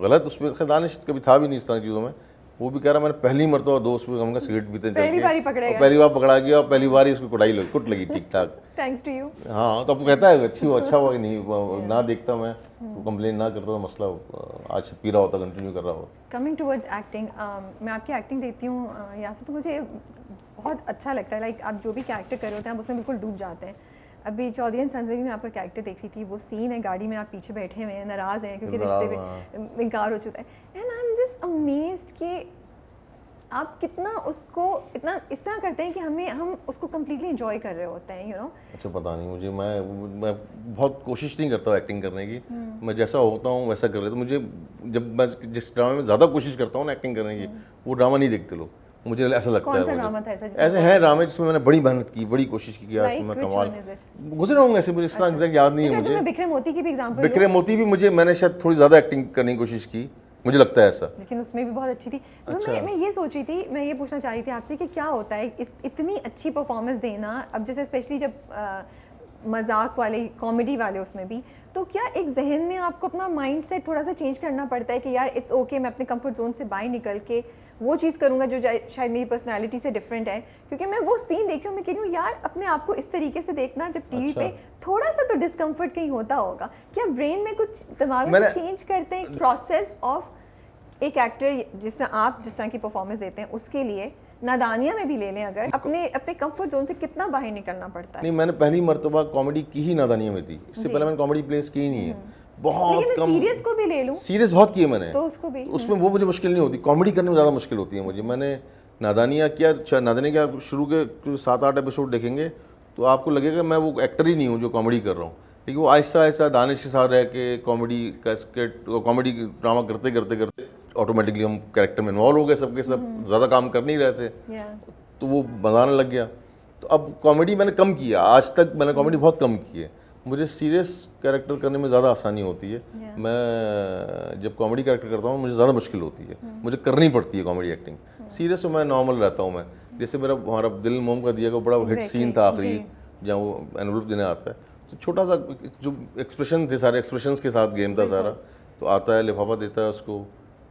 [SPEAKER 2] गलत उसमें दानिश कभी था भी नहीं इस तरह चीज़ों में। वो भी कह रहा मैंने पहली मरतबा दोस्त में हमका सिगरेट पीते
[SPEAKER 1] पहली बार
[SPEAKER 2] पहली बार पकड़ा गया, और पहली बार ही उसको कुट लगी ठीक ठाक।
[SPEAKER 1] Thanks to you.
[SPEAKER 2] हाँ तो अब कहता है अच्छा हुआ कि नहीं ना देखता मैं, कंप्लेन ना करता तो मसला आज पी रहा होता, कंटिन्यू कर रहा होता।
[SPEAKER 1] कमिंग टुवर्ड्स एक्टिंग, मैं आपकी एक्टिंग देखती हूँ यासर, तो मुझे बहुत अच्छा लगता है। लाइक आप जो भी कैरेक्टर कर रहे होते हैं आप उसमें बिल्कुल डूब जाते हैं। अभी चौधरी एंड सन्स में भी मैं आपका कैरेक्टर देख रही थी, वो सीन है गाड़ी में आप पीछे बैठे हुए हैं, नाराज़ हैं क्योंकि रिश्ते में इनकार हो चुका है, and I am just amazed कि आप कितना उसको इतना इस तरह करते हैं कि हम उसको कम्प्लीटली एंजॉय कर रहे होते हैं, यू नो।
[SPEAKER 2] अच्छा पता नहीं मुझे, मैं बहुत कोशिश नहीं करता हूँ एक्टिंग करने की, मैं जैसा होता हूँ वैसा कर लेता हूँ। मुझे जब मैं जिस ड्रामा में ज़्यादा कोशिश करता हूँ ना एक्टिंग करने की, वो ड्रामा नहीं देखते लोग, मुझे ऐसा लगता है।
[SPEAKER 1] कौन सा ड्रामा था
[SPEAKER 2] ऐसे हैं ड्रामे जिसमें मैंने बड़ी मेहनत की, बड़ी कोशिश की, आज मैं कमाल गुजरा हूँ ऐसे, मुझे इस तरह एग्जैक्ट याद नहीं है मुझे।
[SPEAKER 1] बिखरे मोती की भी एग्जांपल,
[SPEAKER 2] बिखरे मोती भी मैंने शायद थोड़ी ज़्यादा एक्टिंग करने की कोशिश की, मुझे लगता है ऐसा,
[SPEAKER 1] लेकिन उसमें भी बहुत अच्छी थी।
[SPEAKER 2] अच्छा।
[SPEAKER 1] मैं ये सोच रही थी, मैं ये पूछना चाह रही थी आपसे कि क्या होता है इतनी अच्छी परफॉर्मेंस देना, अब जैसे स्पेशली जब मजाक वाले कॉमेडी वाले उसमें भी, तो क्या एक जहन में आपको अपना माइंड सेट थोड़ा सा चेंज करना पड़ता है कि यार इट्स ओके, मैं अपने कंफर्ट जोन से बाहर निकल के वो चीज़ करूँगा जो शायद मेरी पर्सनालिटी से डिफरेंट है? क्योंकि मैं वो सीन देख रही हूँ, मैं कह रही हूँ यार अपने आप को इस तरीके से देखना जब टीवी पे थोड़ा सा तो डिस्कम्फर्ट कहीं होता होगा। क्या ब्रेन में कुछ दिमाग में चेंज करते हैं प्रोसेस ऑफ एक एक्टर जिस तरह की परफॉर्मेंस देते हैं उसके लिए? नादानिया में भी ले लें अगर, अपने कंफर्ट जोन से कितना बाहर निकलना पड़ता है?
[SPEAKER 2] नहीं, मैंने पहली मरतबा कॉमेडी की ही नादानिया में थी, इससे पहले मैंने कॉमेडी प्लेस की ही नहीं है, बहुत कम।
[SPEAKER 1] सीरियस को भी ले लूं,
[SPEAKER 2] सीरियस बहुत किए मैंने,
[SPEAKER 1] तो उसको भी
[SPEAKER 2] उसमें वो मुझे मुश्किल नहीं होती, कॉमेडी करने में ज़्यादा मुश्किल होती है मुझे। मैंने नादानिया किया, नादानिया के शुरू के 7-8 एपिसोड देखेंगे तो आपको लगेगा मैं वो एक्टर ही नहीं हूँ जो कॉमेडी कर रहा हूँ, लेकिन वो आहिस्ता आहिस्ता दानिश के साथ रह के कॉमेडी का स्केट कॉमेडी ड्रामा करते करते करते ऑटोमेटिकली हम कैरेक्टर में इन्वॉल्व हो गए, सबके सब ज़्यादा काम कर नहीं रहे थे, तो वो बनाने लग गया। तो अब कॉमेडी मैंने कम किया, आज तक मैंने कॉमेडी बहुत कम की है, मुझे सीरियस कैरेक्टर करने में ज़्यादा आसानी होती है। मैं जब कॉमेडी कैरेक्टर करता हूँ मुझे ज़्यादा मुश्किल होती है, मुझे करनी पड़ती है कॉमेडी एक्टिंग। सीरियस में मैं नॉर्मल रहता हूँ मैं, जैसे हमारा दिल मोम का दिया का बड़ा हिट सीन था आखिरी, जहाँ वो एनवलप देने आता है, तो छोटा सा जो एक्सप्रेशन थे, सारे एक्सप्रेशंस के साथ गेम था सारा, तो आता है लिफाफा देता है उसको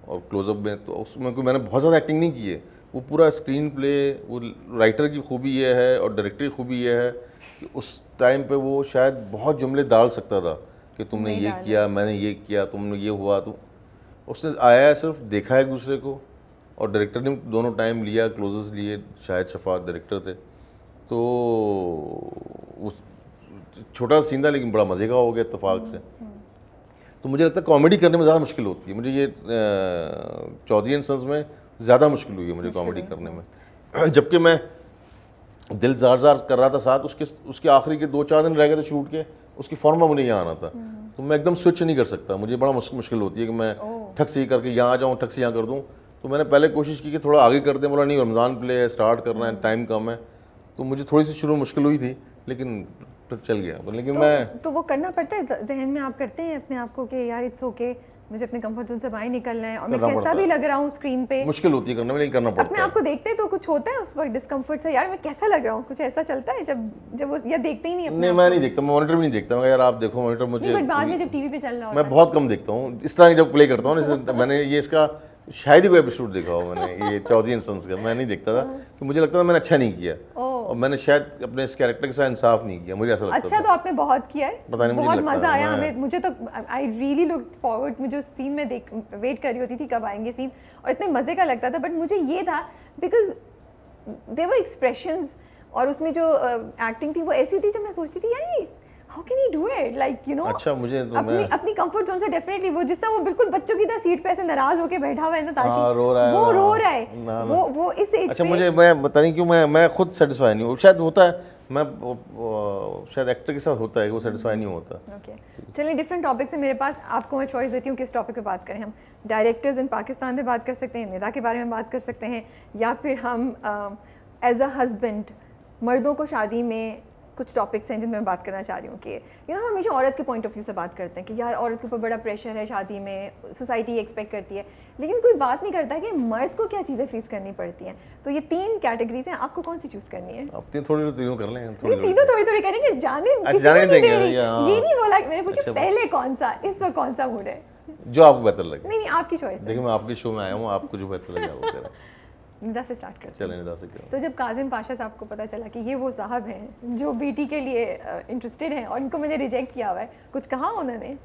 [SPEAKER 2] और क्लोजअप में, तो उसमें कोई मैंने बहुत ज़्यादा एक्टिंग नहीं की है, वो पूरा स्क्रीन प्ले, वो राइटर की खूबी ये है और डायरेक्टर की खूबी ये है कि उस टाइम पे वो शायद बहुत जुमले डाल सकता था कि तुमने ये किया, मैंने ये किया, तुमने ये हुआ, तो उसने आया सिर्फ देखा एक दूसरे को, और डायरेक्टर ने दोनों टाइम लिया, क्लोजेस लिए, शायद शफात डायरेक्टर थे, तो उस छोटा सीन था लेकिन बड़ा मज़े का हो गया इत्तेफाक से। तो मुझे लगता है कॉमेडी करने में ज़्यादा मुश्किल होती है मुझे, ये चौधरी एंड सन्स में ज़्यादा मुश्किल हुई है मुझे कॉमेडी करने में। जबकि मैं दिल जार जार कर रहा था साथ, उसके आखिरी के 2-4 दिन रह गए थे शूट के, उसकी फॉर्मा मुझे यहाँ आना था, तो मैं एकदम स्विच नहीं कर सकता, मुझे बड़ा मुश्किल होती है कि मैं ठक से ही करके यहाँ आ जाऊँ, ठक से यहाँ कर दूँ। तो मैंने पहले कोशिश की कि थोड़ा आगे कर दें, बोला नहीं रमज़ान प्ले है, स्टार्ट करना है, टाइम कम है, तो मुझे थोड़ी सी शुरू मुश्किल हुई थी, लेकिन चल गया। लेकिन मैं
[SPEAKER 1] तो वो करना पड़ता है जहन में, आप करते हैं अपने आप को कि यार इट्स ओके, मुझे अपने कंफर्ट जोन से बाहर निकलना है और मैं कैसा भी लग रहा हूँ स्क्रीन पे।
[SPEAKER 2] मुश्किल होती है करने में, लेकिन करना पड़ता है।
[SPEAKER 1] अपने आप को देखते हैं तो कुछ होता है उस वक्त डिस्कम्फर्ट से, यार मैं कैसा लग रहा हूँ, कुछ ऐसा चलता है जब वो, या देखते ही नहीं अपने?
[SPEAKER 2] नहीं, मैं नहीं देखता, मैं मॉनिटर भी नहीं देखता, मैं यार आप देखो मॉनिटर मुझे,
[SPEAKER 1] बट बाद में जब टीवी पे चल रहा होता
[SPEAKER 2] मैं बहुत कम देखता हूँ इस तरह जब प्ले करता हूँ। मैंने ये इसका शायद ही कोई एपिसोड देखा हो मैंने ये चौधरी एंड सन्स का, मैं नहीं देखता था कि मुझे लगता था मैंने अच्छा नहीं किया और मैंने शायद अपने इस कैरेक्टर के साथ इंसाफ नहीं किया, मुझे ऐसा लगता
[SPEAKER 1] अच्छा तो आपने बहुत किया है,
[SPEAKER 2] पता नहीं, मुझे
[SPEAKER 1] बहुत
[SPEAKER 2] लगता
[SPEAKER 1] मजा
[SPEAKER 2] है,
[SPEAKER 1] आया
[SPEAKER 2] मैं-
[SPEAKER 1] हमें, मुझे तो आई रियली लुक फॉरवर्ड, मुझे उस सीन में देख वेट कर रही होती थी कब आएंगे सीन, और इतने मजे का लगता था। बट मुझे ये था बिकॉज देयर वर एक्सप्रेशंस और उसमें जो एक्टिंग थी वो ऐसी थी जब मैं सोचती थी यार ये how can he do it, like you know
[SPEAKER 2] अच्छा मुझे तो
[SPEAKER 1] अपनी
[SPEAKER 2] मैं
[SPEAKER 1] अपनी कंफर्ट जोन से डेफिनेटली वो जिस तरह वो बिल्कुल बच्चों की तरह सीट पे ऐसे नाराज होके बैठा हुआ है ना ताशी,
[SPEAKER 2] हाँ, रो रहा है,
[SPEAKER 1] वो
[SPEAKER 2] हाँ,
[SPEAKER 1] रो रहा है,
[SPEAKER 2] ना, ना।
[SPEAKER 1] वो इस एज
[SPEAKER 2] अच्छा
[SPEAKER 1] पे
[SPEAKER 2] मुझे मैं पता नहीं क्यों मैं खुद सेटिस्फाई नहीं हूँ, शायद होता है मैं शायद एक्टर के साथ होता है कि वो सेटिस्फाई नहीं होता।
[SPEAKER 1] ओके चलिए डिफरेंट टॉपिक से मेरे पास आपको मैं चॉइस देती हूँ किस टॉपिक पे बात करें। हम डायरेक्टर्स इन पाकिस्तान पे बात कर सकते हैं, निदा के बारे में बात कर सकते हैं, या फिर हम एज अ हस्बैंड मर्दों को शादी में कुछ टॉपिक्स हैं जिनमें मैं बात करना चाह रही हूँ कि यू नो हम हमेशा औरत के पॉइंट ऑफ व्यू से बात करते हैं कि यार औरत के ऊपर बड़ा प्रेशर है शादी में, सोसाइटी एक्सपेक्ट करती है, लेकिन कोई बात नहीं करता कि मर्द को क्या चीज़ें फेस करनी पड़ती हैं। तो ये 3 कैटेगरीज हैं, आपको कौन सी चूज़ करनी है?
[SPEAKER 2] अब थोड़ी तीनों कर लें,
[SPEAKER 1] नहीं तीनों थोड़ी थोड़ी करेंगे, जाने
[SPEAKER 2] अच्छा,
[SPEAKER 1] किसी
[SPEAKER 2] जाने
[SPEAKER 1] को
[SPEAKER 2] नहीं
[SPEAKER 1] नहीं
[SPEAKER 2] देंगे,
[SPEAKER 1] दे रही।
[SPEAKER 2] हाँ।
[SPEAKER 1] ये नहीं बोला, मैंने पूछा
[SPEAKER 2] अच्छा,
[SPEAKER 1] पहले कौन सा, इस वक्त कौन सा मूड है?
[SPEAKER 2] जो आपको बेहतर लगे।
[SPEAKER 1] नहीं आपकी चॉइस है।
[SPEAKER 2] देखिए मैं आपके शो में आया हूँ, आपको जो बेहतर लगे वो करें।
[SPEAKER 1] निदा से स्टार्ट करते हैं।
[SPEAKER 2] चलें निदा से करें।
[SPEAKER 1] तो जब काजिम पाशा साहब को पता चला कि ये वो साहब हैं जो बीटी के लिए इंटरेस्टेड हैं और इनको मैंने रिजेक्ट किया हुआ है, कुछ कहा उन्होंने?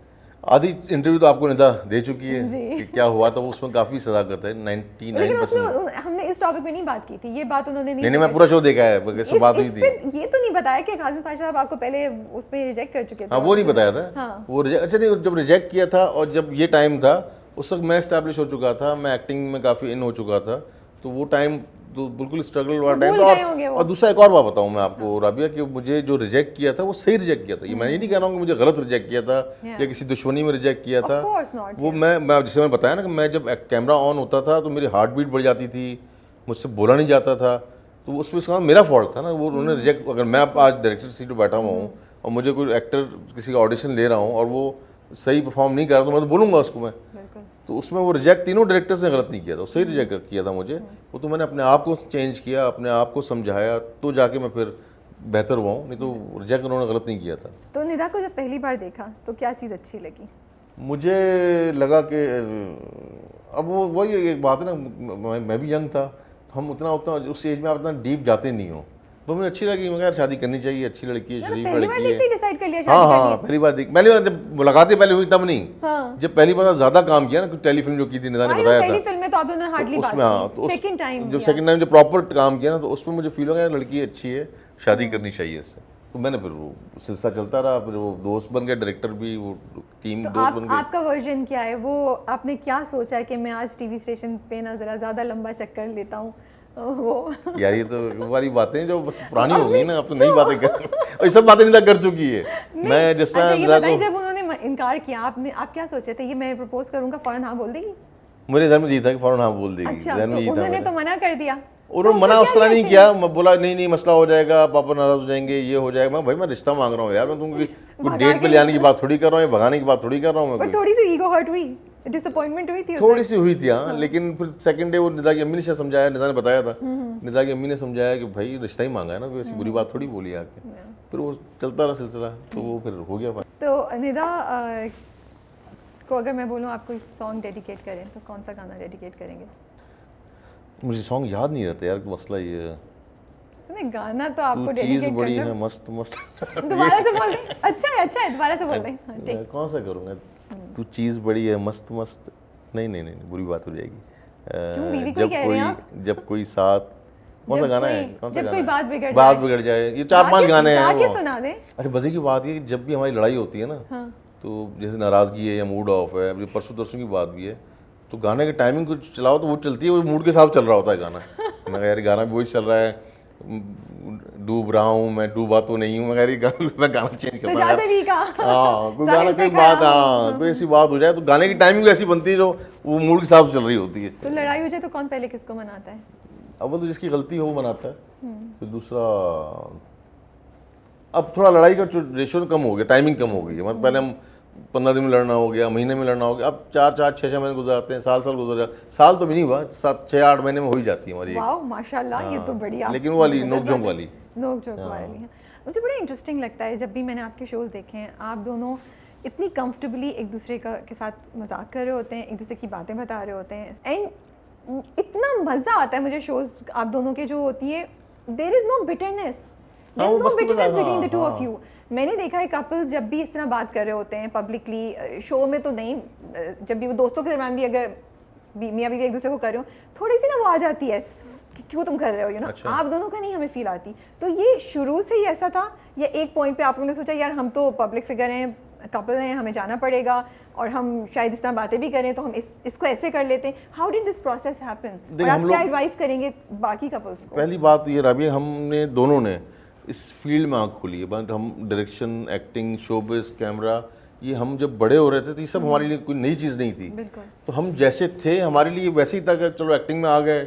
[SPEAKER 2] आधी इंटरव्यू तो आपको निदा दे चुकी है
[SPEAKER 1] जी।
[SPEAKER 2] कि क्या हुआ था, वो उसमें काफ़ी सदाकत है,
[SPEAKER 1] लेकिन
[SPEAKER 2] 99%।
[SPEAKER 1] उसमें हमने इस टॉपिक पे नहीं बात की थी, ये बात उन्होंने
[SPEAKER 2] नहीं मैं पूरा शो देखा है, कैसे बात हुई थी।
[SPEAKER 1] ये तो नहीं बताया कि काजिम पाशा साहब आपको पहले उसमें रिजेक्ट कर चुके थे।
[SPEAKER 2] हाँ वो नहीं बताया था।
[SPEAKER 1] हाँ।
[SPEAKER 2] वो अच्छा नहीं, जब रिजेक्ट किया था और जब ये टाइम था उस वक्त मैं एस्टैब्लिश हो चुका था, मैं एक्टिंग में काफ़ी इन हो चुका था, तो वो टाइम तो बिल्कुल स्ट्रगल वाला टाइम
[SPEAKER 1] भूल गए होंगे
[SPEAKER 2] था।
[SPEAKER 1] वो।
[SPEAKER 2] और दूसरा एक और बात बताऊँ मैं आपको राबिया, कि मुझे जो रिजेक्ट किया था वो सही रिजेक्ट किया था। ये मैं ये नहीं कह रहा हूँ कि मुझे गलत रिजेक्ट किया था या किसी दुश्मनी में रिजेक्ट किया था।
[SPEAKER 1] Of course not,
[SPEAKER 2] वो मैं जैसे मैंने बताया ना कि मैं जब कैमरा ऑन होता था तो मेरी हार्ट बीट बढ़ जाती थी, मुझसे बोला नहीं जाता था, तो उसमें इसका मेरा फॉल्ट था ना। वो उन्होंने रिजेक्ट, अगर मैं आज डायरेक्टर सीट पर बैठा हुआ हूँ और मुझे कोई एक्टर किसी का ऑडिशन ले रहा हूँ और वो सही परफॉर्म नहीं कर रहा तो मैं तो बोलूँगा उसको मैं।
[SPEAKER 1] बिल्कुल।
[SPEAKER 2] तो उसमें वो रिजेक्ट तीनों डायरेक्टर्स ने गलत नहीं किया था, सही रिजेक्ट किया था मुझे। वो तो मैंने अपने आप को चेंज किया, अपने आप को समझाया, तो जाके मैं फिर बेहतर हुआ हूँ, नहीं तो रिजेक्ट उन्होंने गलत नहीं किया था।
[SPEAKER 1] तो निदा को जब पहली बार देखा तो क्या चीज़ अच्छी लगी?
[SPEAKER 2] मुझे लगा कि अब वो वही एक बात है ना, मैं भी यंग था, हम उतना उस एज में आप इतना डीप जाते नहीं हो, तो मुझे अच्छी लगी। मगर शादी करनी चाहिए, अच्छी लड़की है, शरीफ
[SPEAKER 1] पहली बार
[SPEAKER 2] लड़की
[SPEAKER 1] देखते
[SPEAKER 2] है।
[SPEAKER 1] ही डिसाइड कर लिया
[SPEAKER 2] हाँ
[SPEAKER 1] शादी
[SPEAKER 2] हाँ
[SPEAKER 1] करनी?
[SPEAKER 2] पहली बार जब मुलाकातें पहले हुई तब नहीं,
[SPEAKER 1] हाँ।
[SPEAKER 2] जब पहली बार ज़्यादा काम किया ना, कुछ टेलीफिल्म जो की थी निदा ने
[SPEAKER 1] हाँ,
[SPEAKER 2] बताया
[SPEAKER 1] पहली
[SPEAKER 2] था,
[SPEAKER 1] फिल्म में तो आप दोनों हार्डली
[SPEAKER 2] तो
[SPEAKER 1] बात
[SPEAKER 2] उसमें हाँ, तो
[SPEAKER 1] की। सेकंड टाइम
[SPEAKER 2] जब सेकंड टाइम जब प्रॉपर काम किया ना, तो उसमें मुझे फील हो गया लड़की अच्छी है, शादी करनी चाहिए इससे। तो मैंने फिर वो सिलसिला चलता रहा, फिर वो दोस्त बन गए, डायरेक्टर भी, वो टीम
[SPEAKER 1] तो
[SPEAKER 2] दोस्त बन गई।
[SPEAKER 1] आपका वर्जन क्या है? वो आपने क्या सोचा है कि मैं आज टीवी स्टेशन पे ना जरा ज़्यादा लंबा चक्कर लेता हूँ वो?
[SPEAKER 2] यार ये तो वो वाली बातें जो बस पुरानी हो गई ना, अब तो नई बातें कर और ये सब बातें निदा कर चुकी है। मैं जिस
[SPEAKER 1] अच्छा
[SPEAKER 2] तरह
[SPEAKER 1] ये
[SPEAKER 2] निदा
[SPEAKER 1] बताइए,
[SPEAKER 2] को,
[SPEAKER 1] जब उन्होंने इनकार किया आप क्या सोचे थे? ये मैं प्रपोज करूंगा फौरन हाँ बोल देगी?
[SPEAKER 2] मेरे घर में यही था कि फौरन हाँ बोल देगी,
[SPEAKER 1] अच्छा
[SPEAKER 2] घर में
[SPEAKER 1] तो
[SPEAKER 2] यही था
[SPEAKER 1] उन्होंने
[SPEAKER 2] मेरे।
[SPEAKER 1] तो मना कर दिया?
[SPEAKER 2] उन्होंने मना उस तरह नहीं किया, मैं बोला नहीं मसला हो जाएगा, पापा नाराज हो जाएंगे, ये हो जाएगा। मैं भाई मैं रिश्ता मांग रहा हूँ यार, मैं तुमको कोई डेट पे ले आने की बात थोड़ी कर रहा हूँ, भगाने की बात थोड़ी कर रहा हूँ मैं।
[SPEAKER 1] पर थोड़ी सी ईगो हर्ट हुई, डिसअपॉइंटमेंट हुई थी उस
[SPEAKER 2] थोड़ी सी हुई थी हाँ, लेकिन फिर सेकंड डे वो निदा की अम्मी ने शायद समझाया, निदा ने बताया था, निदा की अम्मी ने समझाया कि भाई रिश्ता ही मांगा है ना, कोई ऐसी बुरी बात थोड़ी बोली आके। फिर वो चलता रहा सिलसिला, तो वो फिर हो गया।
[SPEAKER 1] तो निदा को अगर मैं बोलूँ आपको सॉन्ग डेडिकेट करें तो कौन सा गाना डेडिकेट करेंगे?
[SPEAKER 2] मुझे सॉन्ग याद नहीं रहता यार, मसला ये है।
[SPEAKER 1] सुने गाना तो आपको
[SPEAKER 2] तू चीज
[SPEAKER 1] डेडिकेट
[SPEAKER 2] बड़ी
[SPEAKER 1] करना।
[SPEAKER 2] है मस्त मस्त।
[SPEAKER 1] दोबारा से बोल रहे? अच्छा है दोबारा से बोल रहे हैं। हाँ, ठीक।
[SPEAKER 2] मैं कौन सा करूँगा? तू चीज बड़ी है मस्त मस्त, नहीं बुरी बात हो जाएगी।
[SPEAKER 1] क्यों, बीवी को ही कह रहे हैं आप?
[SPEAKER 2] जब कोई साथ, कौन सा गाना है? कौन सा
[SPEAKER 1] जब
[SPEAKER 2] गाना
[SPEAKER 1] कोई
[SPEAKER 2] है?
[SPEAKER 1] बात बिगड़
[SPEAKER 2] बात
[SPEAKER 1] जाए।
[SPEAKER 2] बिगड़ जाए, ये 4-5 गाने हैं
[SPEAKER 1] गा के
[SPEAKER 2] वो।
[SPEAKER 1] सुना दे।
[SPEAKER 2] अच्छा मजे की बात ये कि जब भी हमारी लड़ाई होती है ना,
[SPEAKER 1] हाँ।
[SPEAKER 2] तो जैसे नाराज़गी है या मूड ऑफ है, अभी परसों तरसों की बात भी है, तो गाने की टाइमिंग कुछ चलाओ तो वो चलती है, वो मूड के साथ चल रहा होता है गाना। मैं कहा यार गाना भी वही चल रहा है, डूब रहा हूँ मैं, डूबा तो नहीं हूँ, मैं गाना चेंज करता हूँ यार।
[SPEAKER 1] सजादरी का
[SPEAKER 2] हाँ कोई गाना
[SPEAKER 1] साहिल पे
[SPEAKER 2] कोई बात,
[SPEAKER 1] खड़ा
[SPEAKER 2] हाँ कोई ऐसी बात हो जाए तो गाने की टाइमिंग ऐसी बनती है जो वो मूड के हिसाब से चल रही होती है।
[SPEAKER 1] तो लड़ाई हो जाए तो कौन पहले किसको मनाता है?
[SPEAKER 2] अव्वल तो जिसकी गलती हो वो मनाता है, फिर दूसरा अब थोड़ा लड़ाई का रेशियो कम हो गया, टाइमिंग कम हो गई है। मतलब पहले हम 15 दिन में लड़ना हो गया, महीने में लड़ना हो गया, अब 4-4, 6-6 महीने गुजरते हैं, साल गुजर जाते, साल तो भी नहीं हुआ, 7-6-8 महीने में हो ही जाती है हमारी।
[SPEAKER 1] वाओ माशाल्लाह, ये तो बढ़िया।
[SPEAKER 2] लेकिन वो वाली नोक-झोंक वाली
[SPEAKER 1] वाली है। मुझे बड़ा इंटरेस्टिंग लगता है जब भी मैंने आपके शोज देखे हैं, आप दोनों इतनी कंफर्टेबली एक दूसरे के साथ मजाक कर रहे होते हैं, एक दूसरे की बातें बता रहे होते हैं, एंड इतना मज़ा आता है मुझे शोज़ आप दोनों के जो होती है, there is no bitterness, there is no bitterness between the two of you. मैंने देखा है कपल्स जब भी इस तरह बात कर रहे होते हैं पब्लिकली, शो में तो नहीं, जब भी वो दोस्तों के दरम्यान भी अगर मियाँ बीवी एक दूसरे को कर रहे हो, थोड़ी सी ना वो आ जाती है कि क्यों तुम कर रहे हो, यू नो।
[SPEAKER 2] अच्छा।
[SPEAKER 1] आप दोनों का नहीं हमें फील आती। तो ये शुरू से ही ऐसा था या एक पॉइंट पे आप लोगों ने सोचा यार हम तो पब्लिक फिगर हैं, कपल हैं, हमें जाना पड़ेगा और हम शायद इस तरह बातें भी करें तो हम इसको ऐसे कर लेते हैं? How did this process happen और आप क्या एडवाइस करेंगे बाकी कपल्स को?
[SPEAKER 2] पहली बात ये राबिया, हमने दोनों ने इस फील्ड में आँख खोली है। बट हम डायरेक्शन, एक्टिंग, शोबिस, कैमरा, ये हम जब बड़े हो रहे थे तो ये सब हमारे लिए कोई नई चीज़ नहीं थी। तो हम जैसे थे हमारे लिए वैसे ही था कि चलो एक्टिंग में आ गए,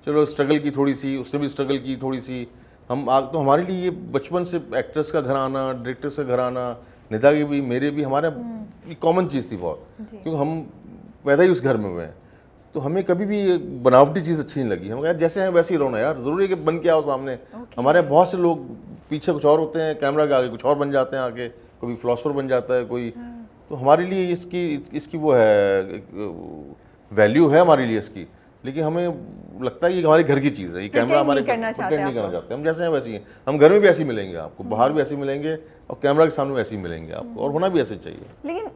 [SPEAKER 2] चलो स्ट्रगल की थोड़ी सी, उसने भी स्ट्रगल की थोड़ी सी, हम तो हमारे लिए ये बचपन से एक्टर्स का घर आना, डायरेक्टर्स का घर आना, निदा की भी, मेरे भी, हमारे ये कॉमन चीज़ थी बहुत, क्योंकि हम पैदा ही उस घर में हुए हैं। तो हमें कभी भी बनावटी चीज़ अच्छी नहीं लगी। हम कहा जैसे हैं वैसे ही रहो ना यार, ज़रूरी है कि बन के आओ सामने। हमारे बहुत से लोग पीछे कुछ और होते हैं, कैमरा के आगे कुछ और बन जाते हैं, आगे कोई फिलोसफर बन जाता है कोई। तो हमारे लिए इसकी वो है, वैल्यू है हमारे लिए इसकी, लेकिन हमें लगता है कि हमारे घर की चीज़ है। ये कैमरा हमारे
[SPEAKER 1] नहीं करना चाहते,
[SPEAKER 2] हम जैसे हैं वैसे ही हैं। हम घर में भी ऐसे ही मिलेंगे आपको, बाहर भी ऐसे ही मिलेंगे और कैमरा के सामने वैसे ही मिलेंगे आपको, और होना भी ऐसे चाहिए।
[SPEAKER 1] लेकिन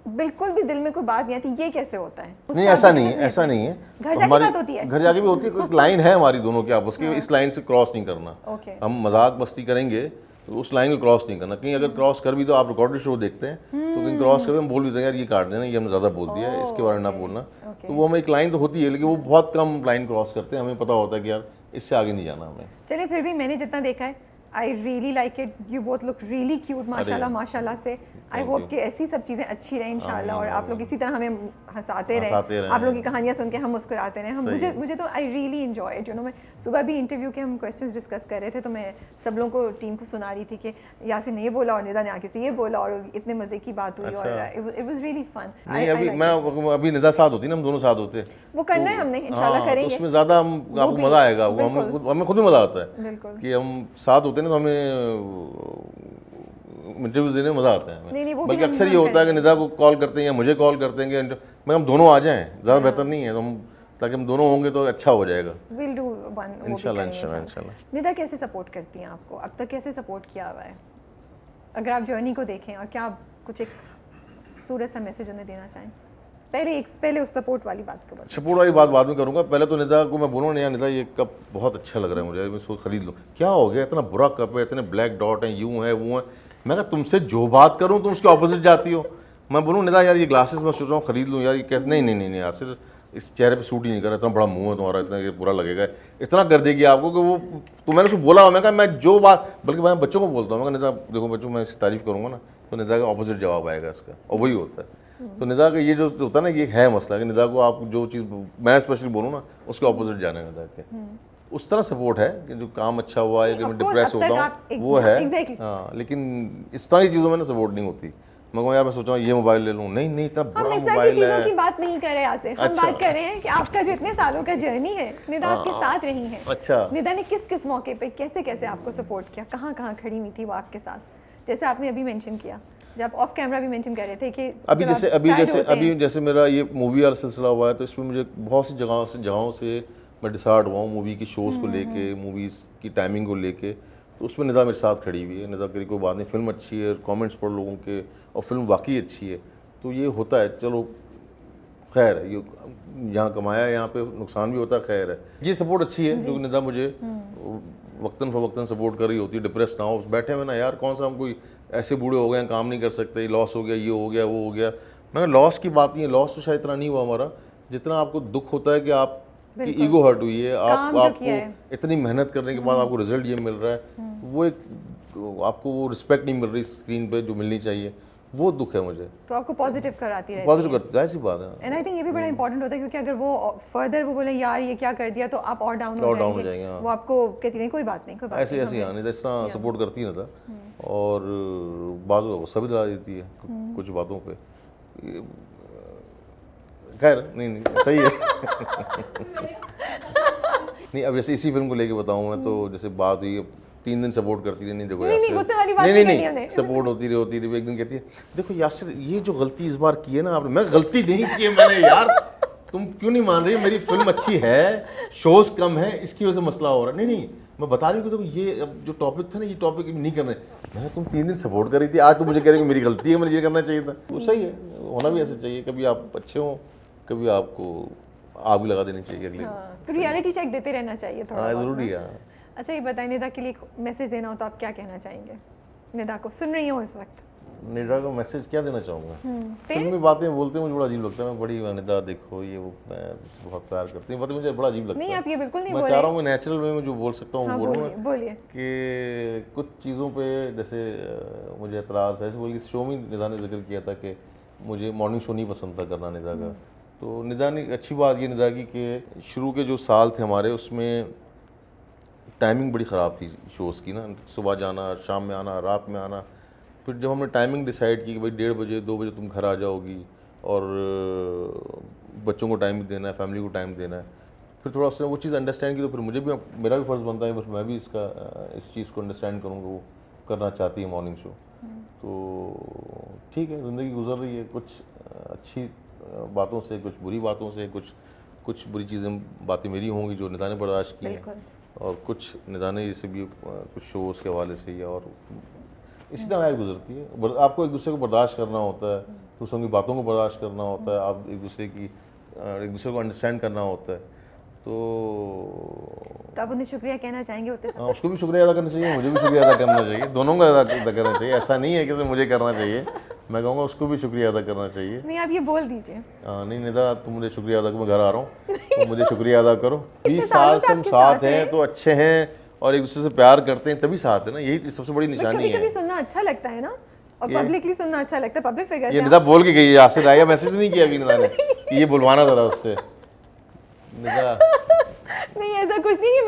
[SPEAKER 1] बिल्कुल भी दिल में कोई बात नहीं आती, ये कैसे होता है?
[SPEAKER 2] नहीं, ऐसा नहीं है, ऐसा नहीं है।
[SPEAKER 1] घर जाके बात होती है,
[SPEAKER 2] घर जाके भी होती है, कोई लाइन है हमारी दोनों की आपस की, इस लाइन से क्रॉस नहीं करना। हम मजाक मस्ती करेंगे तो उस लाइन को क्रॉस नहीं करना। कहीं अगर क्रॉस कर भी तो आप रिकॉर्डेड शो देखते हैं तो कहीं क्रॉस कर भी हम बोल भी देंगे यार ये काट देना, ये हमने ज़्यादा बोल दिया है, इसके बारे में ना बोलना। तो वो हमें एक लाइन तो होती है, लेकिन वो बहुत कम लाइन क्रॉस करते हैं। हमें पता होता है कि यार इससे आगे नहीं जाना हमें।
[SPEAKER 1] चलिए, फिर भी मैंने जितना देखा है, I really like it, you both look really cute माशाल्लाह माशाल्लाह से। आई होप कि ऐसी सब चीज़ें अच्छी रहें इंशाल्लाह, और आप लोग इसी तरह हमें हंसाते रहें, आप लोग की कहानियाँ सुन के हम मुस्कुराते रहें। मुझे तो I really enjoy it, you know. मैं सुबह भी इंटरव्यू के हम क्वेश्चंस डिस्कस कर रहे थे तो मैं सब लोगों को, टीम को सुना रही थी कि यासिन ने ये बोला और निदा ने आके से ये बोला और इतने मज़े की बात हुई, और इट वाज रियली फन।
[SPEAKER 2] नहीं, अभी निदा साथ होती ना, हम दोनों साथ होते,
[SPEAKER 1] वो करना है हमने, इंशाल्लाह करेंगे।
[SPEAKER 2] उसमें ज़्यादा आपको मज़ा आएगा, हमें खुद भी मज़ा आता है कि हम साथ होते हैं तो हमें इंटरव्यूज देने में मज़ा आता है हमें। बल्कि अक्सर ये होता है कि निदा को कॉल करते हैं या मुझे कॉल करते हैं कि मैं हम दोनों आ जाएं, ज़्यादा बेहतर नहीं है तो हम, ताकि हम दोनों होंगे तो अच्छा हो जाएगा।
[SPEAKER 1] विल डू वन
[SPEAKER 2] इंशाल्लाह।
[SPEAKER 1] निदा कैसे सपोर्ट करती हैं आपको, अब तक कैसे सपोर्ट किया हुआ है, अगर आप जर्नी को देखें, और क्या आप कुछ एक सूरत सा मैसेज उन्हें देना चाहें? पहले उस सपोर्ट वाली बात को बताएं।
[SPEAKER 2] सपोर्ट वाली बात बाद में करूँगा। पहले तो निदा को मैं बोलूँ नहीं, निदा ये कप बहुत अच्छा लग रहा है मुझे, मैं इसको खरीद लूँ। क्या हो गया, इतना बुरा कप है, इतने ब्लैक डॉट हैं, यूँ है वो है। मैं कहा तुमसे जो बात करूं तुम उसके ऑपोजिट जाती हो। मैं बोलूं निदा यार ये ग्लासेस मैं सोच रहा हूँ खरीद लूँ यार, ये कैसे, नहीं यासिर इस चेहरे पे सूट ही नहीं कर रहा, इतना बड़ा मुंह है तुम्हारा, इतना ये बुरा लगेगा, इतना कर देगी आपको कि वो। तो मैंने उसको बोला, मैं कहा मैं जो बात, बल्कि मैं बच्चों को बोलता हूँ, मैं निदा देखो बच्चों मैं इसकी तारीफ़ करूँगा ना तो निदा का ऑपोजिट जवाब आएगा इसका, और वही होता है। तो निदा का ये जो होता है ना, ये है मसला कि निदा को आप जो चीज़ मैं स्पेशली बोलूँ ना उसके ऑपोजिट जाने निदा के। उस तरह सपोर्ट है कि जो काम अच्छा हुआ है कि मैं डिप्रेस होता हूँ वो है, हाँ, लेकिन इस तरह की चीज़ों में ना सपोर्ट नहीं होती। मैं कहूँ यार मैं सोच रहा हूँ ये मोबाइल ले लूँ, नहीं इतना बड़ा मोबाइल है।
[SPEAKER 1] की बात नहीं कर रहे यासिर, हम बात कर रहे हैं कि आपका जो इतने सालों का जर्नी है, निदा आपके साथ रही है।
[SPEAKER 2] अच्छा,
[SPEAKER 1] निदा ने किस मौके पे कैसे आपको सपोर्ट किया, कहाँ खड़ी हुई थी वो आपके साथ? जैसे आपने अभी मेंशन किया, जब ऑफ कैमरा भी मेंशन कर रहे थे कि
[SPEAKER 2] अभी जैसे मेरा ये मूवी वाला सिलसिला हुआ है, तो इसमें मुझे बहुत सी जगहों से मैं डिसाइड हुआ हूँ मूवी की शोज़ को लेके, मूवीज़ की टाइमिंग को लेके। तो उसमें निदा मेरे साथ खड़ी हुई है। निदा करी कोई बात नहीं, फिल्म अच्छी है, कमेंट्स पढ़ लोगों के, और फिल्म वाकई अच्छी है, तो ये होता है, चलो खैर है, ये यहाँ कमाया है, यहाँ पे नुकसान भी होता है, खैर है। ये सपोर्ट अच्छी है जो निदा मुझे वक्तन फ़वक्तन सपोर्ट कर रही होती है। डिप्रेस ना हो, बैठे हुए ना यार, कौन सा हम कोई ऐसे बूढ़े हो गए हैं काम नहीं कर सकते, लॉस हो गया, ये हो गया, वो हो गया। मैं लॉस की बात नहीं है, लॉस तो शायद इतना नहीं हुआ हमारा जितना आपको दुख होता है कि आप कि ईगो हर्ट हुई है, आपको इतनी मेहनत करने के बाद आपको रिजल्ट ये मिल रहा है, वो एक आपको वो रिस्पेक्ट नहीं मिल रही स्क्रीन पे जो मिलनी चाहिए, वो दुख है मुझे।
[SPEAKER 1] तो आपको पॉजिटिव कराती रहती है,
[SPEAKER 2] पॉजिटिव करती है, ऐसी बात है।
[SPEAKER 1] एंड आई थिंक ये भी बड़ा इंपॉर्टेंट होता है, क्योंकि अगर वो फर्दर वो बोले यार ये क्या कर दिया तो आप और डाउन हो जाएंगे। वो आपको कहती नहीं कोई बात नहीं,
[SPEAKER 2] ऐसे आने इस तरह सपोर्ट करती है ना, और बातों गुस्सा भी दिला देती है कुछ बातों पे। खैर नहीं सही है। नहीं, अब जैसे इसी फिल्म को लेके बताऊँ मैं, तो जैसे बात हुई 3 दिन सपोर्ट करती रही, नहीं देखो
[SPEAKER 1] नहीं,
[SPEAKER 2] यासिर,
[SPEAKER 1] गुस्से वाली बात
[SPEAKER 2] नहीं
[SPEAKER 1] नहीं
[SPEAKER 2] नहीं
[SPEAKER 1] करनी
[SPEAKER 2] नहीं
[SPEAKER 1] हमने।
[SPEAKER 2] सपोर्ट होती रही। एक दिन कहती है देखो यासिर ये जो गलती इस बार की है ना आपने, मैं गलती नहीं की है मैंने यार, तुम क्यों नहीं मान रही, मेरी फिल्म अच्छी है, शोज कम है, इसकी वजह से मसला हो रहा है। नहीं मैं बता रही हूँ कि देखो ये अब जो टॉपिक था ना, ये टॉपिक नहीं करना है। मैं तुम 3 दिन सपोर्ट कर रही थी, आज तुम मुझे कह रही हो मेरी गलती है, मुझे ये करना चाहिए था। वो सही है, होना भी ऐसा चाहिए, कभी आप अच्छे हो, कभी आपको आग भी लगा देनी चाहिए अगले।
[SPEAKER 1] हाँ, तो रियलिटी चेक देते रहना चाहिए थोड़ा
[SPEAKER 2] हाँ
[SPEAKER 1] बहुत
[SPEAKER 2] ज़रूरी
[SPEAKER 1] ना।
[SPEAKER 2] है।
[SPEAKER 1] अच्छा ये बताइए, निदा के लिए मैसेज देना हो तो आप क्या कहना चाहेंगे? निदा को सुन रही हो इस वक्त?
[SPEAKER 2] निदा को मैसेज क्या देना चाहूँगा?
[SPEAKER 1] फिर
[SPEAKER 2] फिल्मी बातें बोलते हैं मुझे बड़ा अजीब लगता है। मैं बड़ी निदा देखो ये वो, मैं तुमसे बहुत प्यार करती हूँ, बातें मुझे बड़ा अजीब लगता
[SPEAKER 1] नहीं,
[SPEAKER 2] है।
[SPEAKER 1] आप ये बिल्कुल नहीं
[SPEAKER 2] मैं
[SPEAKER 1] बोले।
[SPEAKER 2] चाह रहा हूँ नेचुरल वे में जो बोल सकता हूँ
[SPEAKER 1] हाँ,
[SPEAKER 2] बोलूँ
[SPEAKER 1] बोलिए
[SPEAKER 2] ना,
[SPEAKER 1] बोलिए।
[SPEAKER 2] कि कुछ चीज़ों पे जैसे मुझे एतराज़ है। बल्कि शो में निदा ने जिक्र किया था कि मुझे मॉर्निंग शो नहीं पसंद था करना निदा का। तो निदा ने अच्छी बात ये निदा की कि शुरू के जो साल थे हमारे, उसमें टाइमिंग बड़ी ख़राब थी शोज़ की ना, सुबह जाना, शाम में आना, रात में आना। फिर जब हमने टाइमिंग डिसाइड की कि भाई 1:30 बजे 2 बजे तुम घर आ जाओगी और बच्चों को टाइम देना है, फैमिली को टाइम देना है, फिर थोड़ा उसने वो चीज़ अंडरस्टैंड की। तो फिर मुझे भी, मेरा भी फ़र्ज़ बनता है, बस मैं भी इस चीज़ को अंडरस्टैंड करूँगा। वो करना चाहती है मॉर्निंग शो, तो ठीक है, ज़िंदगी गुजर रही है, कुछ अच्छी बातों से, कुछ बुरी बातों से, कुछ बुरी चीज़ें बातें मेरी होंगी जो निदा ने बर्दाश्त की हैं,
[SPEAKER 1] बिल्कुल।
[SPEAKER 2] और कुछ निदा ने जैसे भी कुछ शोज़ के हवाले से, या और इसी तरह लाइफ गुजरती है। आपको एक दूसरे को बर्दाश्त करना होता है, दूसरों की बातों को बर्दाश्त करना होता है, आप एक दूसरे को अंडरस्टैंड करना होता है। तो
[SPEAKER 1] आप उन्हें शुक्रिया कहना चाहेंगे होते?
[SPEAKER 2] हाँ, उसको भी शुक्रिया अदा करना चाहिए, मुझे भी शुक्रिया अदा करना चाहिए, दोनों का अदा करना चाहिए। ऐसा नहीं है कि सिर्फ मुझे करना चाहिए, मैं कहूँगा उसको भी शुक्रिया अदा करना चाहिए।
[SPEAKER 1] नहीं, आप ये बोल दीजिए।
[SPEAKER 2] नहीं निदा, तुम मुझे शुक्रिया अदा करो, मैं घर आ रहा हूँ तो मुझे शुक्रिया अदा करो। 20
[SPEAKER 1] सालों
[SPEAKER 2] साल
[SPEAKER 1] से
[SPEAKER 2] से हम
[SPEAKER 1] आपके
[SPEAKER 2] साथ
[SPEAKER 1] साथ
[SPEAKER 2] हैं
[SPEAKER 1] हैं।
[SPEAKER 2] तो अच्छे हैं और एक दूसरे से प्यार करते हैं, तभी साथ है ना, यही सबसे बड़ी निशानी
[SPEAKER 1] कभी
[SPEAKER 2] है।
[SPEAKER 1] कभी सुनना अच्छा लगता है ना, और
[SPEAKER 2] ये-
[SPEAKER 1] पब्लिकली सुनना अच्छा लगता है, पब्लिक फिगर
[SPEAKER 2] ये
[SPEAKER 1] से
[SPEAKER 2] निदा बोल के गई है, यासिर आया मैसेज नहीं किया अभी निदा ने कि ये बुलवाना ज़रा उससे। निदा
[SPEAKER 1] नहीं, ऐसा कुछ नहीं है।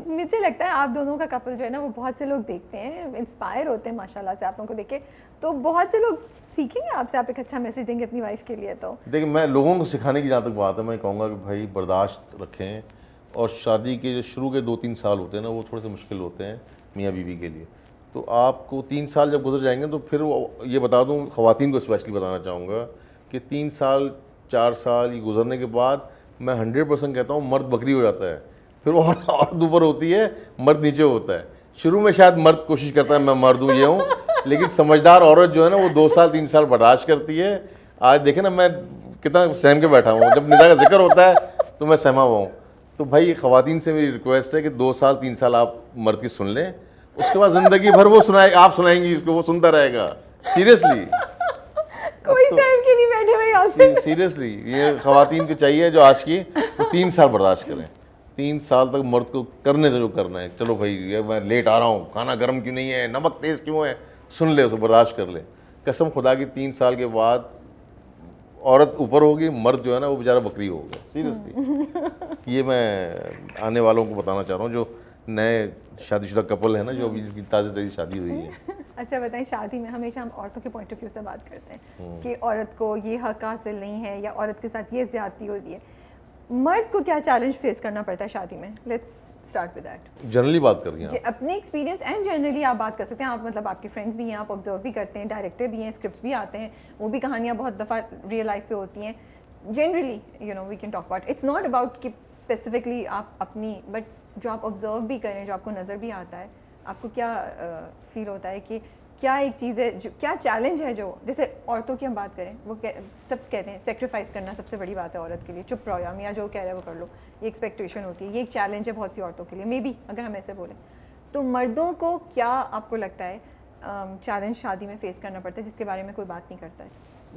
[SPEAKER 1] मुझे लगता है आप दोनों का कपल जो है ना, वो बहुत से लोग देखते हैं, इंस्पायर होते हैं माशाल्लाह से आप लोगों को देख के। तो बहुत से लोग सीखेंगे आपसे, आप एक अच्छा मैसेज देंगे अपनी वाइफ के लिए। तो
[SPEAKER 2] देखिए, मैं लोगों को सिखाने की जहाँ तक बात है, मैं कहूँगा कि भाई बर्दाश्त रखें, और शादी के जो शुरू के 2-3 साल होते हैं ना, वो थोड़े से मुश्किल होते हैं मियाँ बीवी के लिए। तो आपको 3 साल जब गुजर जाएंगे तो फिर ये बता दूँ, ख़वातीन को स्पेशली बताना चाहूँगा कि 3 साल 4 साल ये गुजरने के बाद मैं 100% कहता हूँ मर्द बकरी हो जाता है। फिर वो औरत ऊपर होती है, मर्द नीचे होता है। शुरू में शायद मर्द कोशिश करता है मैं मर्द हूँ, ये हूँ, लेकिन समझदार औरत जो है ना, वो 2 साल 3 साल बर्दाश्त करती है। आज देखे ना मैं कितना सहम के बैठा हूँ, जब निदा का जिक्र होता है तो मैं सहमा हुआ हूँ। तो भाई ख़वातीन से मेरी रिक्वेस्ट है कि 2 साल 3 साल आप मर्द की सुन लें, उसके बाद ज़िंदगी भर वो सुनाए, आप सुनाएंगी उसको, वो सुनता रहेगा। सीरियसली
[SPEAKER 1] कोई सहम के नहीं बैठे हुए यहाँ से।
[SPEAKER 2] सीरियसली ये ख़वातीन को चाहिए जो आज की, वो 3 साल बर्दाश्त करें। 3 साल तक मर्द को करने दो जो करना है। चलो भाई ये मैं लेट आ रहा हूँ, खाना गर्म क्यों नहीं है, नमक तेज़ क्यों है, सुन ले, उसको बर्दाश्त कर ले। कसम खुदा की 3 साल के बाद औरत ऊपर होगी, मर्द जो है ना वो बेचारा बकरी होगा। सीरियसली ये मैं आने वालों को बताना चाह रहा हूँ, जो नए शादीशुदा कपल है ना, जो अभी ताज़ी ताज़ी शादी हुई है।
[SPEAKER 1] अच्छा बताएं, शादी में हमेशा हम औरतों के पॉइंट ऑफ व्यू से बात करते हैं कि औरत को ये हक हासिल नहीं है, या औरत के साथ ये ज्यादती होती है। मर्द को क्या चैलेंज फेस करना पड़ता है शादी में? Let's start with that.
[SPEAKER 2] Generally बात कर रही हैं
[SPEAKER 1] अपने एक्सपीरियंस एंड जनरली आप बात कर सकते हैं। आप मतलब आपके फ्रेंड्स भी हैं, आप ऑब्जर्व भी करते हैं, डायरेक्टर भी हैं, स्क्रिप्ट्स भी आते हैं, वो भी कहानियाँ बहुत दफ़ा रियल लाइफ पे होती हैं। Generally we can talk about, it's not about कि स्पेसिफिकली आप अपनी, बट जो आप ऑब्जर्व भी करें, जो आपको नज़र भी आता है, आपको क्या फील होता है कि क्या एक चीज़ है जो, क्या चैलेंज है जो, जैसे औरतों की हम बात करें, वो सब कहते हैं सेक्रीफाइस करना सबसे बड़ी बात है औरत के लिए, चुप रहो या मियाँ जो कह रहे हैं वो कर लो, ये एक्सपेक्टेशन होती है, ये एक चैलेंज है बहुत सी औरतों के लिए, मे बी अगर हम ऐसे बोलें। तो मर्दों को क्या आपको लगता है चैलेंज शादी में फेस करना पड़ता है जिसके बारे में कोई बात नहीं करता है?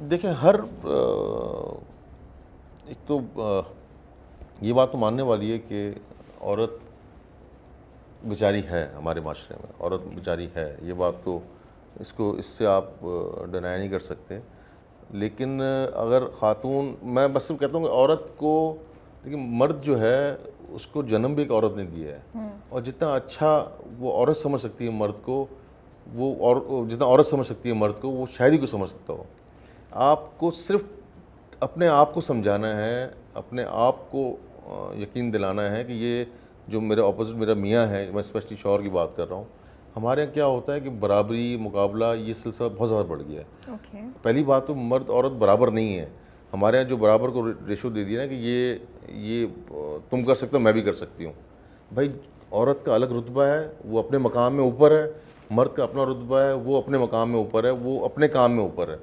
[SPEAKER 2] देखें, हर एक तो ये बात तो मानने वाली है कि औरत बेचारी है, हमारे माशरे में औरत बेचारी है, ये बात तो इससे आप डिनाई नहीं कर सकते। लेकिन अगर ख़ातून, मैं बस सिर्फ कहता हूँ कि औरत को, लेकिन मर्द जो है उसको जन्म भी एक औरत ने दिया है, और जितना अच्छा वो औरत समझ सकती है मर्द को, वो और जितना औरत समझ सकती है मर्द को, वो शायद ही को समझ सकता हो। आपको सिर्फ अपने आप को समझाना है, अपने आप को यकीन दिलाना है कि ये जो मेरे ऑपोजिट मेरा मियाँ है, मैं स्पेशली शौहर की बात कर रहा हूँ, हमारे यहाँ क्या होता है कि बराबरी, मुकाबला, ये सिलसिला बहुत ज़्यादा बढ़ गया है।
[SPEAKER 1] ओके।
[SPEAKER 2] पहली बात तो मर्द औरत बराबर नहीं है हमारे यहाँ। जो बराबर को रेशो दे दिया ना कि ये तुम कर सकते हो, मैं भी कर सकती हूँ। भाई औरत का अलग रुतबा है, वो अपने मकाम में ऊपर है, मर्द का अपना रुतबा है, वो अपने मकाम में ऊपर है, वो अपने काम में ऊपर है।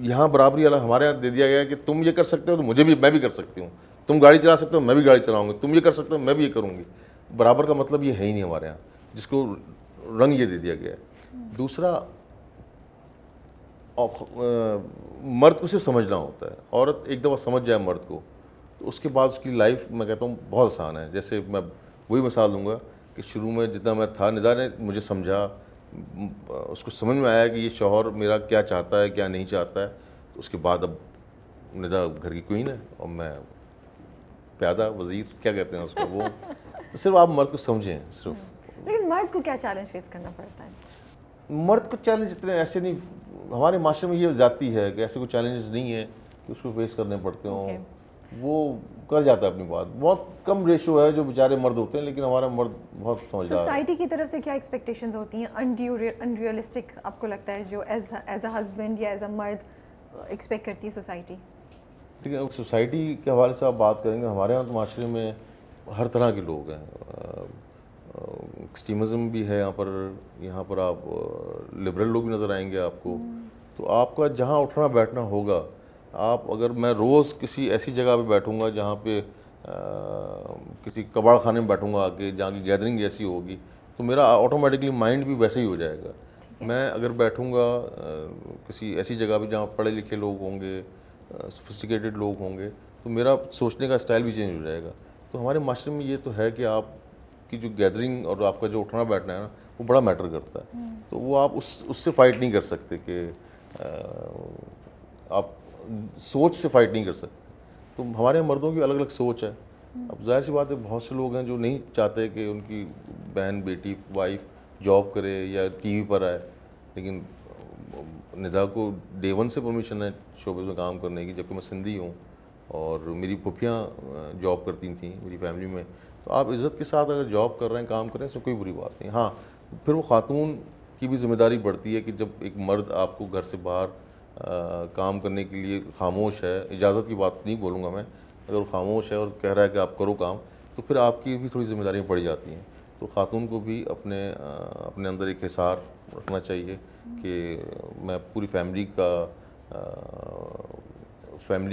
[SPEAKER 2] यहाँ बराबरी अलग हमारे यहाँ दे दिया गया है कि तुम ये कर सकते हो तो मैं भी कर सकती हूँ, तुम गाड़ी चला सकते हो मैं भी गाड़ी चलाऊंगी, तुम ये कर सकते हो मैं भी ये करूँगी। बराबर का मतलब ये है ही नहीं हमारे यहाँ, जिसको रंग ये दे दिया गया है। दूसरा, मर्द को सिर्फ समझना होता है। औरत एक दफ़ा समझ जाए मर्द को तो उसके बाद उसकी लाइफ, मैं कहता हूँ, बहुत आसान है। जैसे मैं वही मिसाल दूंगा कि शुरू में जितना मैं था, निदा ने मुझे समझा, उसको समझ में आया कि ये शौहर मेरा क्या चाहता है क्या नहीं चाहता है, तो उसके बाद अब निदा घर की क्वीन है और मैं प्यादा वज़ीर, क्या कहते हैं उसको, वो तो सिर्फ आप मर्द को समझें सिर्फ।
[SPEAKER 1] लेकिन मर्द को क्या चैलेंज फेस करना पड़ता है?
[SPEAKER 2] मर्द को चैलेंज इतने ऐसे नहीं, हमारे माशरे में ये जाती है कि ऐसे कोई चैलेंजेस नहीं है कि उसको फेस करने पड़ते हों। वो कर जाता है अपनी बात। बहुत कम रेशो है जो बेचारे मर्द होते हैं, लेकिन हमारा मर्द बहुत समझदार है।
[SPEAKER 1] सोसाइटी की तरफ से क्या एक्सपेक्टेशंस होती हैं अनरियलिस्टिक आपको लगता है, जो एज अ हस्बैंड या एज अ मर्द एक्सपेक्ट करती है सोसाइटी?
[SPEAKER 2] ठीक है, सोसाइटी के हवाले से आप बात करेंगे, हमारे यहाँ तो माशरे में हर तरह के लोग हैं। एक्सट्रीमिज़म भी है यहाँ पर आप लिबरल लोग भी नज़र आएंगे आपको। तो आपका जहाँ उठना बैठना होगा, आप अगर मैं रोज़ किसी ऐसी जगह पे बैठूंगा जहाँ पे किसी कबाड़ खाने में बैठूंगा आके, जहाँ की गैदरिंग ऐसी होगी, तो मेरा ऑटोमेटिकली माइंड भी वैसे ही हो जाएगा। मैं अगर बैठूंगा किसी ऐसी जगह पे जहाँ पढ़े लिखे लोग होंगे, सोफिस्टिकेटेड लोग होंगे, तो मेरा सोचने का स्टाइल भी चेंज हो जाएगा। तो हमारे माशरे में ये तो है कि आपकी जो गैदरिंग और आपका जो उठना बैठना है ना, वो बड़ा मैटर करता है। तो वो आप उससे फाइट नहीं कर सकते कि आप सोच से फाइट नहीं कर सकते। तो हमारे मर्दों की अलग अलग सोच है। अब जाहिर सी बात है, बहुत से लोग हैं जो नहीं चाहते कि उनकी बहन, बेटी, वाइफ जॉब करे या टीवी पर आए, लेकिन निदा को डे वन से परमिशन है शोबे में काम करने की, जबकि मैं सिंधी हूँ और मेरी फुफियाँ जॉब करती थी मेरी फैमिली में। तो आप इज़्ज़त के साथ अगर जॉब कर रहे हैं, काम कर रहे हैं, इसमें कोई बुरी बात नहीं। हाँ, फिर वो खातून की भी जिम्मेदारी बढ़ती है कि जब एक मर्द आपको घर से बाहर काम करने के लिए खामोश है, इजाज़त की बात नहीं बोलूँगा मैं, अगर वो खामोश है और कह रहा है कि आप करो काम, तो फिर आपकी भी थोड़ी जिम्मेदारियाँ बढ़ जाती हैं। तो खातून को भी अपने अंदर एक हिसार रखना चाहिए कि मैं पूरी फैमिली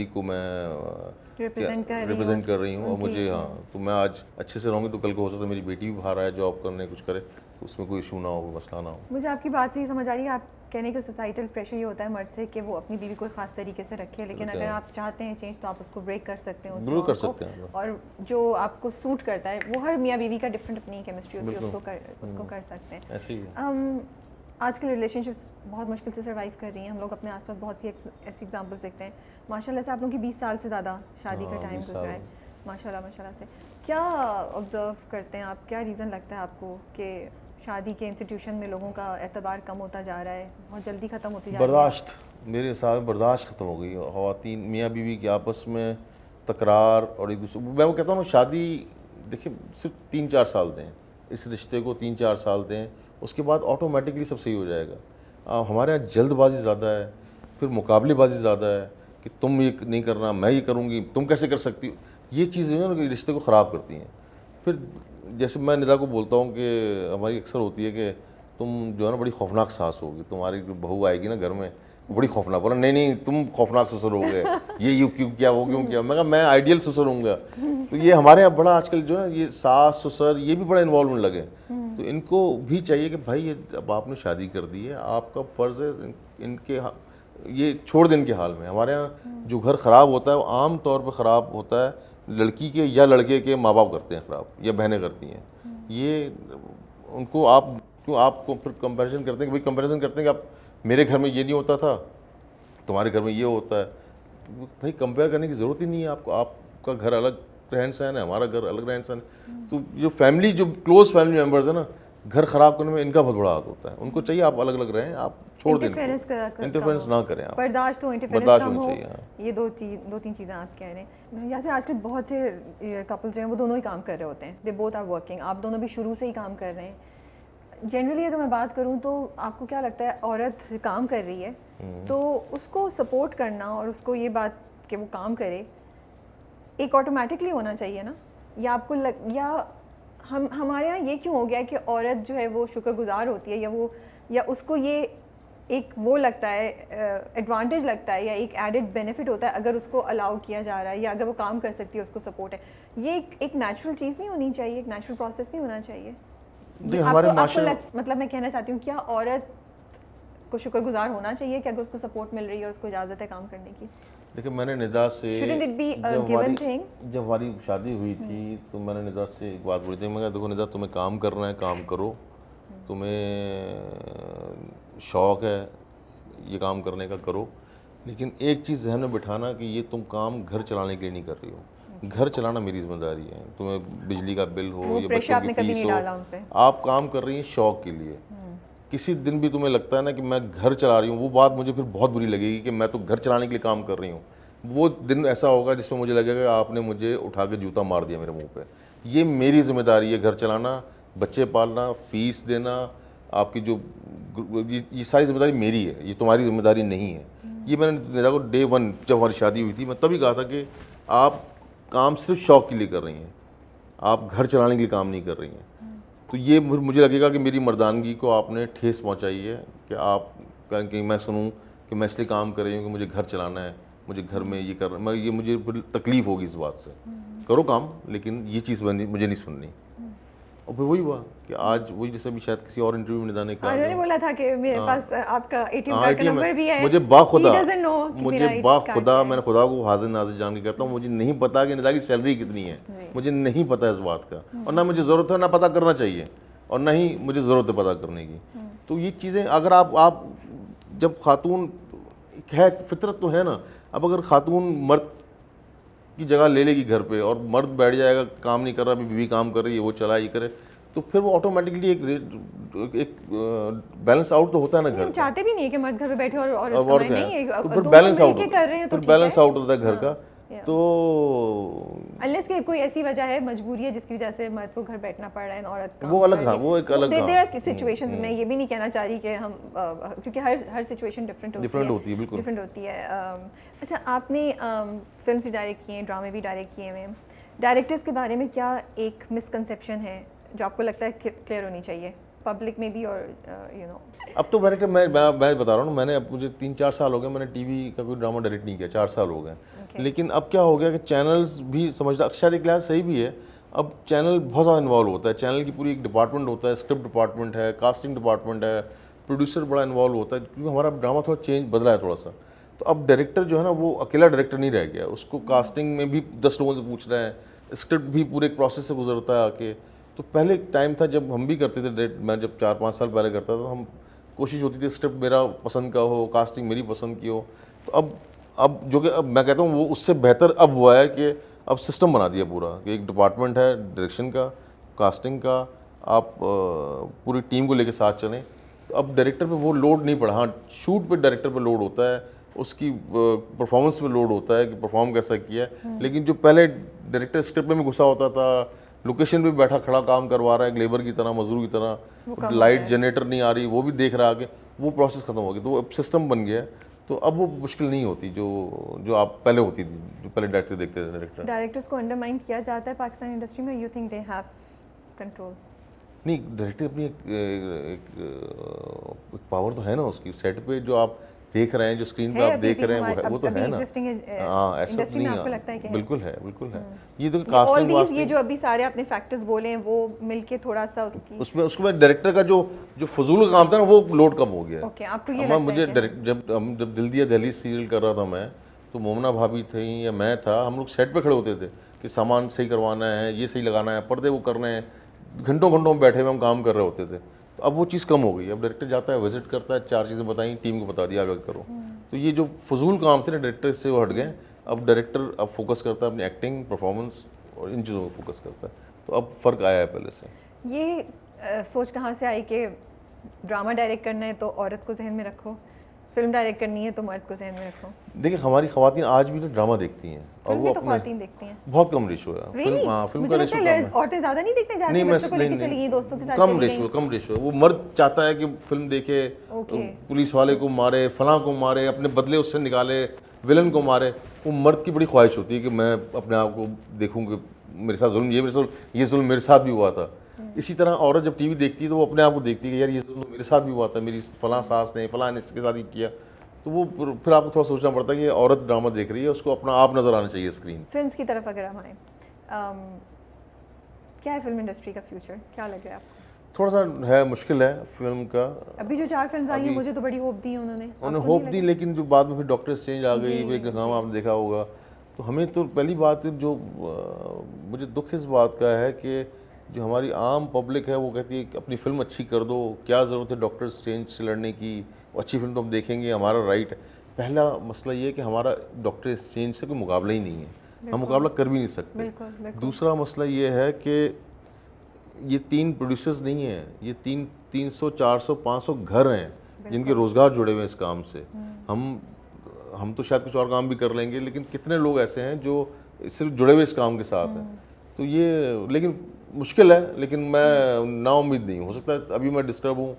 [SPEAKER 2] को मैं रिप्रेजेंट कर रही हूँ और मुझे, हाँ, तो मैं आज अच्छे से रहूँगी तो कल को हो सकता है मेरी बेटी भी बाहर आए जॉब करने, कुछ करे, तो उसमें कोई इशू ना हो, मसला ना हो।
[SPEAKER 1] मुझे आपकी बात से ही समझ आ रही है, आप कहने का सोसाइटल प्रेशर ये होता है मर्द से कि वो अपनी बीवी को ख़ास तरीके से रखे, लेकिन अगर आप चाहते हैं चेंज तो आप उसको ब्रेक कर सकते हैं,
[SPEAKER 2] बिल्कुल कर सकते हैं।
[SPEAKER 1] और जो आपको सूट करता है, वो हर मियाँ बीवी का डिफरेंट अपनी केमिस्ट्री होती है, उसको कर सकते हैं।
[SPEAKER 2] ऐसे ही
[SPEAKER 1] आजकल रिलेशनशिप्स बहुत मुश्किल से सर्वाइव कर रही हैं। हम लोग अपने आसपास बहुत सी ऐसी एग्जांपल्स देखते हैं। माशाल्लाह से आप लोगों की 20 साल से ज़्यादा शादी का टाइम गुजरा है, माशाल्लाह से। क्या ऑब्ज़र्व करते हैं आप, क्या रीज़न लगता है आपको कि शादी के इंस्टीट्यूशन में लोगों का एतबार कम होता जा रहा है, बहुत जल्दी ख़त्म होती जा रही है?
[SPEAKER 2] बर्दाश्त, मेरे हिसाब में बर्दाश्त ख़त्म हो गई। ख़वातीन मियाँ बीवी के आपस में तकरार और एक दूसरे, मैं वो कहता हूँ शादी देखिए सिर्फ 3-4 साल दें, इस रिश्ते को 3-4 साल दें, उसके बाद ऑटोमेटिकली सब सही हो जाएगा। हमारे यहाँ जल्दबाजी ज़्यादा है, फिर मुकाबलेबाजी ज़्यादा है कि तुम ये नहीं करना, मैं ये करूँगी, तुम कैसे कर सकती हो। ये चीज़ें जो है रिश्ते को ख़राब करती हैं। फिर जैसे मैं निदा को बोलता हूँ कि हमारी अक्सर होती है कि तुम जो है ना बड़ी खौफनाक सास होगी, तुम्हारी बहू आएगी ना घर में बड़ी खौफनाक, बोला नहीं तुम खौफनाक ससुर हो गए, ये क्यों किया, वो क्यों किया। मैं कहा मैं आइडियल ससुर हूँगा। तो ये हमारे यहाँ बड़ा आजकल जो है ये सास ससुर ये भी बड़ा इन्वॉल्वमेंट लगे। तो इनको भी चाहिए कि भाई ये अब आपने शादी कर दी है, आपका फ़र्ज़ है इनके ये छोड़ दें इनके हाल में। हमारे यहाँ जो घर ख़राब होता है वो आम तौर पर ख़राब होता है लड़की के या लड़के के माँ बाप करते हैं ख़राब, या बहनें करती हैं। ये उनको आपको फिर कंपैरिजन करते हैं कि भाई कंपैरिजन करते हैं कि आप मेरे घर में ये नहीं होता था, तुम्हारे घर में ये होता है। भाई कंपेयर करने की ज़रूरत ही नहीं है आपको। आपका घर अलग रहन सहन है, हमारा घर अलग रहन सहन है। तो जो फैमिली, जो क्लोज फैमिली मेम्बर्स है ना, घर ख़राब करने में इनका बहुत बड़ा हाथ होता है। उनको चाहिए आप अलग अलग रहें, आप छोड़ दें, इंटरफेरेंस ना करें आप,
[SPEAKER 1] बर्दाश्त हो, इंटरफेरेंस कम हो, ये दो तीन चीज़ें आप कह रहे हैं। जैसे आजकल बहुत से कपल्स जो हैं वो दोनों ही काम कर रहे होते हैं, दे बोथ आर वर्किंग, आप दोनों भी शुरू से ही काम कर रहे हैं। जनरली अगर मैं बात करूं तो आपको क्या लगता है, औरत काम कर रही है तो उसको सपोर्ट करना और उसको ये बात कि वो काम करे एक ऑटोमेटिकली होना चाहिए ना, या आपको या हमारे यहाँ ये क्यों हो गया कि औरत जो है वो शुक्रगुजार होती है, या उसको ये एक वो लगता है, एडवांटेज लगता है, या एक एडेड बेनिफिट होता है अगर उसको अलाउ किया जा रहा है, या अगर वो काम कर सकती है उसको सपोर्ट है। ये एक नेचुरल चीज़ नहीं होनी चाहिए, एक नेचुरल प्रोसेस नहीं होना चाहिए? मतलब मैं कहना चाहती हूँ, क्या औरत को शुक्रगुजार होना चाहिए कि अगर उसको सपोर्ट मिल रही है और उसको इजाज़त है काम करने की?
[SPEAKER 2] देखिए, मैंने निदा से जब हमारी शादी हुई थी तो मैंने निदा से एक बात बोली थी, मैं कहा देखो निदा, तुम्हें काम करना है काम करो, तुम्हें शौक़ है ये काम करने का करो, लेकिन एक चीज़ ज़हन में बिठाना कि ये तुम काम घर चलाने के लिए नहीं कर रही हो। घर चलाना मेरी जिम्मेदारी है, तुम्हें बिजली का बिल हो या बच्चों की फीस हो, आप काम कर रही हैं शौक़ के लिए। किसी दिन भी तुम्हें लगता है ना कि मैं घर चला रही हूँ, वो बात मुझे फिर बहुत बुरी लगेगी कि मैं तो घर चलाने के लिए काम कर रही हूँ। वो दिन ऐसा होगा जिसमें मुझे लगेगा आपने मुझे उठा के जूता मार दिया मेरे मुंह पे। ये मेरी जिम्मेदारी है, घर चलाना, बच्चे पालना, फीस देना, आपकी जो ये सारी जिम्मेदारी मेरी है, ये तुम्हारी जिम्मेदारी नहीं है। ये मैंने निदा को डे 1 जब हमारी शादी हुई थी मैं तभी कहा था कि आप काम सिर्फ शौक़ के लिए कर रही हैं, आप घर चलाने के लिए काम नहीं कर रही हैं। तो ये मुझे लगेगा कि मेरी मर्दानगी को आपने ठेस पहुंचाई है कि आप कि मैं सुनूं कि मैं इसलिए काम कर रही हूँ कि मुझे घर चलाना है, मुझे घर में ये करना, मैं ये मुझे तकलीफ़ होगी इस बात से। करो काम, लेकिन ये चीज़ मुझे नहीं सुननी। और फिर वही हुआ कि आज वही, जैसे भी शायद किसी और इंटरव्यू में निदा ने कहा,
[SPEAKER 1] उन्होंने बोला था कि मेरे पास आपका एटीएम कार्ड का नंबर भी है।
[SPEAKER 2] मुझे बाखुदा मैंने खुदा को हाजिर नाजिर जान के कहता हूँ, मुझे नहीं पता कि निदा की सैलरी कितनी है, मुझे नहीं पता इस बात का, और ना मुझे ज़रूरत है, ना पता करना चाहिए, और ना ही मुझे ज़रूरत है पता करने की। तो ये चीज़ें अगर आप जब खातून है, फितरत तो है ना, अब अगर खातून मर्द की जगह ले लेगी घर पे और मर्द बैठ जाएगा काम नहीं कर रहा, अभी बीवी काम कर रही है, वो चला ये करे, तो फिर वो ऑटोमेटिकली एक बैलेंस आउट तो होता है ना घर।
[SPEAKER 1] चाहते भी नहीं है कि मर्द घर पे बैठे और
[SPEAKER 2] नहीं, तो फिर बैलेंस आउट होता है घर का। तो
[SPEAKER 1] अनलेस कि कोई ऐसी वजह है, मजबूरी है जिसकी वजह से मर्द को घर बैठना पड़ रहा है, औरत
[SPEAKER 2] वो अलग था, वो एक अलग था।
[SPEAKER 1] देयर आर सिचुएशंस में ये भी नहीं कहना चाह रही कि हम, क्योंकि हर सिचुएशन डिफरेंट होती है, बिल्कुल डिफरेंट होती है। अच्छा, आपने फिल्म भी डायरेक्ट किए हैं, ड्रामे भी डायरेक्ट किए हैं, डायरेक्टर्स के बारे में क्या एक मिसकंसेप्शन है जो आपको लगता है क्लियर होनी चाहिए पब्लिक में भी, और यू नो?
[SPEAKER 2] अब तो डायरेक्टर मैं बता रहा हूँ, मैंने अब मुझे 3-4 साल हो गए, मैंने टीवी का कोई ड्रामा डायरेक्ट नहीं किया, 4 साल हो गए। लेकिन अब क्या हो गया कि चैनल्स भी समझदा, शायद एक लिहाज सही भी है, अब चैनल बहुत ज़्यादा इन्वॉल्व होता है, चैनल की पूरी एक डिपार्टमेंट होता है, स्क्रिप्ट डिपार्टमेंट है, कास्टिंग डिपार्टमेंट है, प्रोड्यूसर बड़ा इन्वॉल्व होता है, क्योंकि हमारा ड्रामा थोड़ा चेंज बदला है थोड़ा सा। तो अब डायरेक्टर जो है ना वो अकेला डायरेक्टर नहीं रह गया, उसको कास्टिंग में भी 10 लोगों से पूछ रहे हैं, स्क्रिप्ट भी पूरे एक प्रोसेस से गुजरता है आके। तो पहले एक टाइम था जब हम भी करते थे, मैं जब 4-5 साल पहले करता था, तो हम कोशिश होती थी स्क्रिप्ट मेरा पसंद का हो, कास्टिंग मेरी पसंद की हो। तो अब जो कि अब मैं कहता हूँ वो उससे बेहतर अब हुआ है कि अब सिस्टम बना दिया पूरा, कि एक डिपार्टमेंट है डायरेक्शन का, कास्टिंग का, आप पूरी टीम को लेके साथ चलें। तो अब डायरेक्टर पे वो लोड नहीं पड़ा। हाँ, शूट पे डायरेक्टर पे लोड होता है, उसकी परफॉर्मेंस पे लोड होता है कि परफॉर्म कैसा किया है। लेकिन जो पहले डायरेक्टर स्क्रिप्ट में घुसा होता था, लोकेशन पे बैठा खड़ा काम करवा रहा है लेबर की तरह, मजदूर की तरह, लाइट जनरेटर नहीं आ रही वो भी देख रहा है आगे, वो प्रोसेस खत्म हो गया। तो अब सिस्टम बन गया है, तो अब वो मुश्किल नहीं होती जो आप पहले होती थी, जो पहले डायरेक्टर देखते थे।
[SPEAKER 1] डायरेक्टर्स को अंडरमाइन किया जाता है पाकिस्तान इंडस्ट्री में, you think they have control?
[SPEAKER 2] नहीं, डायरेक्टर अपनी एक पावर तो है ना उसकी, सेट पे जो आप देख रहे हैं, जो स्क्रीन पे आप देख रहे हैं, वो तो है ना। हाँ, ऐसा नहीं है, बिल्कुल है, बिल्कुल है। ये तो कास्टिंग वास्टिंग,
[SPEAKER 1] ये जो अभी सारे आपने फैक्टर्स बोले हैं वो मिलके थोड़ा सा
[SPEAKER 2] उसमें डायरेक्टर का जो फजूल काम था ना वो लोड कम हो गया।
[SPEAKER 1] ओके, आपको ये लगता है?
[SPEAKER 2] मुझे जब दिल दिया दहलीज सीरियल कर रहा था मैं, तो मोमना भाभी थी या मैं था, हम लोग सेट पे खड़े होते थे कि सामान सही करवाना है, ये सही लगाना है, पर्दे वो करने हैं, घंटों घंटों में बैठे हुए हम काम कर रहे होते थे। तो अब वो चीज़ कम हो गई, अब डायरेक्टर जाता है, विजिट करता है, 4 चीज़ें बताई, टीम को बता दिया आगे करो। तो ये जो फजूल काम थे ना डायरेक्टर से वो हट गए। अब डायरेक्टर अब फोकस करता है अपनी एक्टिंग, परफॉर्मेंस और इन चीज़ों को फोकस करता है। तो अब फ़र्क आया है पहले से।
[SPEAKER 1] ये सोच कहाँ से आई कि ड्रामा डायरेक्ट करना है तो औरत को जहन में रखो, फिल्म डायरेक्ट करनी है तो मर्द को जहन में रखो?
[SPEAKER 2] देखिए हमारी ख़वातीन आज भी ना ड्रामा देखती हैं और
[SPEAKER 1] फिल्म
[SPEAKER 2] वो
[SPEAKER 1] भी तो
[SPEAKER 2] अपने
[SPEAKER 1] ख़वातीन देखती हैं।
[SPEAKER 2] बहुत कम रेशो है।
[SPEAKER 1] Really?
[SPEAKER 2] हाँ, फिल्म
[SPEAKER 1] मुझे
[SPEAKER 2] का
[SPEAKER 1] लगता
[SPEAKER 2] रेशो
[SPEAKER 1] है
[SPEAKER 2] कम है।
[SPEAKER 1] औरतें ज़्यादा नहीं देखने जाती,
[SPEAKER 2] नहीं,
[SPEAKER 1] बच्चों को लेके चली गई, दोस्तों के साथ
[SPEAKER 2] कम
[SPEAKER 1] चली
[SPEAKER 2] रेशो,
[SPEAKER 1] गई।
[SPEAKER 2] कम रेशो। वो मर्द चाहता है कि फिल्म देखे,
[SPEAKER 1] ओके।
[SPEAKER 2] पुलिस वाले को मारे, फलां को मारे, अपने बदले उससे निकाले, विलन को मारे। वो मर्द की बड़ी ख्वाहिश होती है कि मैं अपने आप को देखूं कि मेरे साथ जुल्म, ये जुल्म मेरे साथ भी हुआ था। इसी तरह औरत जब टीवी देखती है तो वो अपने आप को देखती है कि यार ये जुल्म मेरे साथ भी हुआ था, मेरी फलां सास ने, फलां ने इसके साथ ही किया। तो वो फिर आपको थोड़ा सोचना पड़ता है कि ये औरत ड्रामा देख रही है, उसको अपना आप नज़र आना चाहिए स्क्रीन।
[SPEAKER 1] फिल्म्स की तरफ अगर हम आए, क्या है फिल्म इंडस्ट्री का फ्यूचर, क्या लग रहा है आपको?
[SPEAKER 2] थोड़ा सा है, मुश्किल है फिल्म का।
[SPEAKER 1] अभी जो 4 फिल्म्स आई हैं मुझे तो बड़ी होप दी उन्होंने।
[SPEAKER 2] उन्होंने होप दी, लेकिन जो बाद में फिर डॉक्टर चेंज आ गई, फिर एक काम आपने देखा होगा। तो हमें तो पहली बात जो मुझे दुख इस बात का है कि जो हमारी आम पब्लिक है वो कहती है कि अपनी फिल्म अच्छी कर दो, क्या ज़रूरत है डॉक्टर स्ट्रेंज से लड़ने की, अच्छी फिल्म तो हम देखेंगे, हमारा राइट है। पहला मसला ये है कि हमारा डॉक्टर स्ट्रेंज से कोई मुकाबला ही नहीं है, हम मुकाबला कर भी नहीं सकते।
[SPEAKER 1] बिल्कुल, बिल्कुल।
[SPEAKER 2] दूसरा मसला ये है कि ये 3 प्रोड्यूसर्स नहीं हैं, ये 300, 400, 500 घर हैं जिनके रोज़गार जुड़े हुए हैं इस काम से। हम तो शायद कुछ और काम भी कर लेंगे, लेकिन कितने लोग ऐसे हैं जो सिर्फ जुड़े हुए इस काम के साथ हैं। तो ये लेकिन मुश्किल है, लेकिन मैं नाउम्मीद नहीं हूँ। हो सकता है अभी मैं डिस्टर्ब हूँ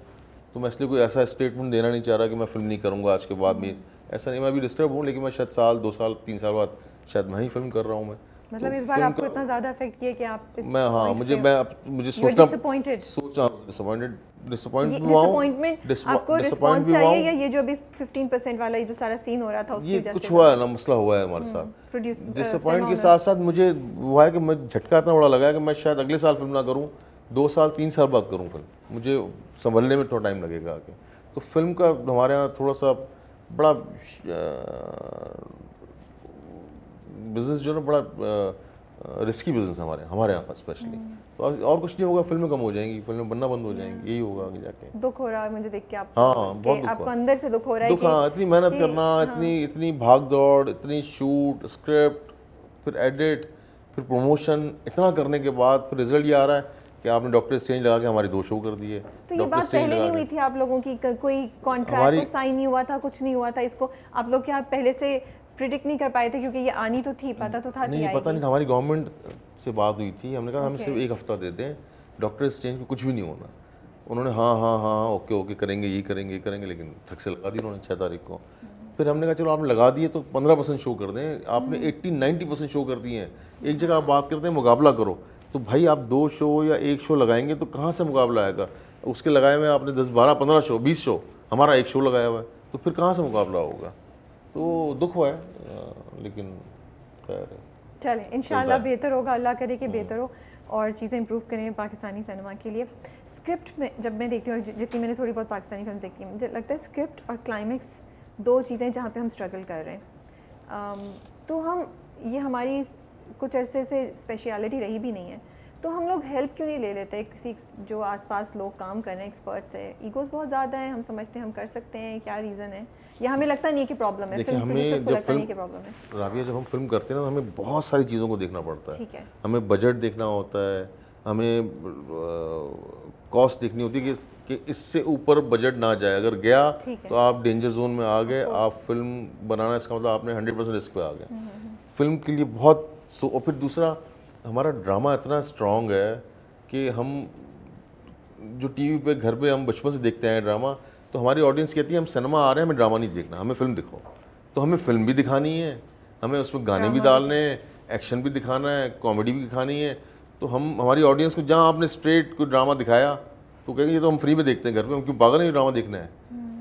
[SPEAKER 2] तो मैं इसलिए कोई ऐसा स्टेटमेंट देना नहीं चाह रहा कि मैं फिल्म नहीं करूँगा आज के बाद में। ऐसा नहीं, मैं अभी डिस्टर्ब हूँ, लेकिन मैं शायद साल, 2 साल, 3 साल बाद शायद मैं ही फिल्म कर रहा हूँ। मैं
[SPEAKER 1] मतलब इस बार आपको इतना ज़्यादा इफेक्ट किया कि आप इस
[SPEAKER 2] मैं हाँ, मुझे
[SPEAKER 1] डिसअपॉइंटेड
[SPEAKER 2] डिसअपॉइंटेड
[SPEAKER 1] आपको रिस्पॉन्स चाहिए या ये जो अभी 15% वाला ये जो सारा सीन हो रहा था उसकी
[SPEAKER 2] ये
[SPEAKER 1] वजह
[SPEAKER 2] कुछ
[SPEAKER 1] से
[SPEAKER 2] हुआ है ना, मसला हुआ है हमारे साथ। डिसअपॉइंट के साथ साथ मुझे हुआ है कि मैं झटका इतना बड़ा लगा है कि मैं शायद अगले साल फिल्म ना करूँ, 2 साल 3 साल बाद करूँ फिल्म। मुझे संभलने में थोड़ा टाइम लगेगा आगे। तो फिल्म का हमारे यहाँ थोड़ा सा बड़ा बिजनेस जो है ना, बड़ा रिस्की बिजनेस है हमारे यहाँ स्पेशली। तो और कुछ नहीं होगा, फिल्में कम हो जाएंगी, फिल्में बनना बंद हो जाएंगी, यही होगा आगे जाके।
[SPEAKER 1] दुख हो रहा है मुझे देख के आप।
[SPEAKER 2] हाँ, बहुत दुख
[SPEAKER 1] आपको अंदर से दुख हो रहा है
[SPEAKER 2] दुख। हाँ, इतनी मेहनत करना, इतनी भाग दौड़, इतनी शूट, स्क्रिप्ट, फिर एडिट, फिर प्रमोशन, इतना करने के बाद फिर रिजल्ट ये आ रहा है कि आपने डॉक्टर स्ट्रेंज लगा के हमारी 2 शो कर दिए।
[SPEAKER 1] तो ये बात पहले नहीं हुई थी आप लोगों की, कोई कॉन्ट्रैक्ट तो साइन नहीं हुआ था, कुछ नहीं हुआ था, इसको आप लोग क्या पहले से प्रिडिक्ट नहीं कर पाए थे? क्योंकि ये आनी तो थी, पता तो था।
[SPEAKER 2] नहीं, पता नहीं था। हमारी गवर्नमेंट से बात हुई थी, हमने कहा हमें सिर्फ 1 हफ्ता दे दें, डॉक्टर स्ट्रेंज को कुछ भी नहीं होना। उन्होंने हाँ ओके करेंगे, ये करेंगे, लेकिन ठग से लगा दी उन्होंने 6 तारीख को। फिर हमने कहा चलो आपने लगा दिए तो 15% शो कर दें। आपने 80-90% शो कर दिए हैं। एक जगह आप बात करते हैं मुकाबला करो, तो भाई आप 2 शो या 1 शो लगाएंगे तो कहाँ से मुकाबला आएगा? उसके लगाए हुए आपने 10, 12, 15 शो, 20 शो, हमारा 1 शो लगाया हुआ है, तो फिर कहाँ से मुकाबला होगा? तो दुख हुआ है, लेकिन खैर
[SPEAKER 1] चलें, इंशाल्लाह बेहतर होगा, अल्लाह करे कि बेहतर हो और चीज़ें इंप्रूव करें पाकिस्तानी सिनेमा के लिए। स्क्रिप्ट में जब मैं देखती हूँ, जितनी मैंने थोड़ी बहुत पाकिस्तानी फिल्म देखी है, मुझे लगता है स्क्रिप्ट और क्लाइमेक्स 2 चीज़ें जहाँ पे हम स्ट्रगल कर रहे हैं। तो हम ये हमारी कुछ अरसे से स्पेशलिटी रही भी नहीं है, तो हम लोग हेल्प क्यों नहीं ले लेते किसी जो आसपास लोग काम कर रहे हैं, एक्सपर्ट्स है? ईगोज़ बहुत ज़्यादा हैं, हम समझते हैं हम कर सकते हैं, क्या रीज़न है? या हमें लगता नहीं कि प्रॉब्लम है, फिल्म प्रोड्यूसर्स को लगता नहीं कि प्रॉब्लम है?
[SPEAKER 2] राबिया, जब हम फिल्म करते हैं ना, हमें बहुत सारी चीज़ों को देखना पड़ता है।
[SPEAKER 1] ठीक है।
[SPEAKER 2] हमें बजट देखना होता है, हमें कॉस्ट देखनी होती है कि इससे ऊपर बजट ना जाए। अगर गया तो आप डेंजर जोन में आ गए, आप फिल्म बनाना, इसका मतलब आपने 100% रिस्क पे आ गए फिल्म के लिए। बहुत और फिर दूसरा, हमारा ड्रामा इतना स्ट्रॉन्ग है कि हम जो टीवी पे घर पे हम बचपन से देखते हैं ड्रामा, तो हमारी ऑडियंस कहती है हम सिनेमा आ रहे हैं, हमें ड्रामा नहीं देखना, हमें फिल्म दिखाओ। तो हमें फिल्म भी दिखानी है, हमें उसमें गाने भी डालने हैं, एक्शन भी दिखाना है, कॉमेडी भी दिखानी है। तो हमारी ऑडियंस को जहाँ आपने स्ट्रेट कोई ड्रामा दिखाया तो कहेंगे ये तो हम फ्री में देखते हैं घर पे, हम क्यों पागल नहीं ड्रामा देखना है?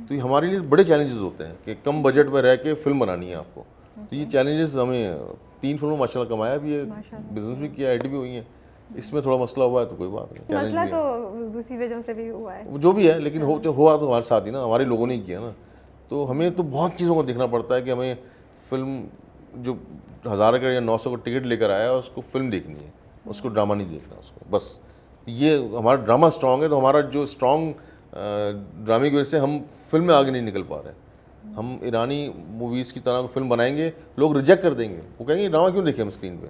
[SPEAKER 2] तो ये हमारे लिए बड़े चैलेंजेस होते हैं कि कम बजट में रह के फिल्म बनानी है आपको। तो ये चैलेंजेस हमें 3 फिल्मों माशाल्लाह कमाया भी है, बिजनेस भी किया, हिट भी हुई है। इसमें थोड़ा मसला हुआ है तो कोई बात नहीं,
[SPEAKER 1] मसला तो दूसरी वजह से भी हुआ है,
[SPEAKER 2] जो भी है, लेकिन हुआ तो हमारे साथ ही ना, हमारे लोगों ने किया ना। तो हमें तो बहुत चीज़ों को देखना पड़ता है कि हमें फिल्म जो 1000 का या 900 का टिकट लेकर आया है उसको फिल्म देखनी है, उसको ड्रामा नहीं देखना उसको। बस ये हमारा ड्रामा स्ट्रॉन्ग है, तो हमारा जो स्ट्रॉन्ग ड्रामे की वजह से हम फिल्म में आगे नहीं निकल पा रहे। हम ईरानी मूवीज़ की तरह फिल्म बनाएंगे, लोग रिजेक्ट कर देंगे, वो कहेंगे ड्रामा क्यों देखें हम स्क्रीन पे।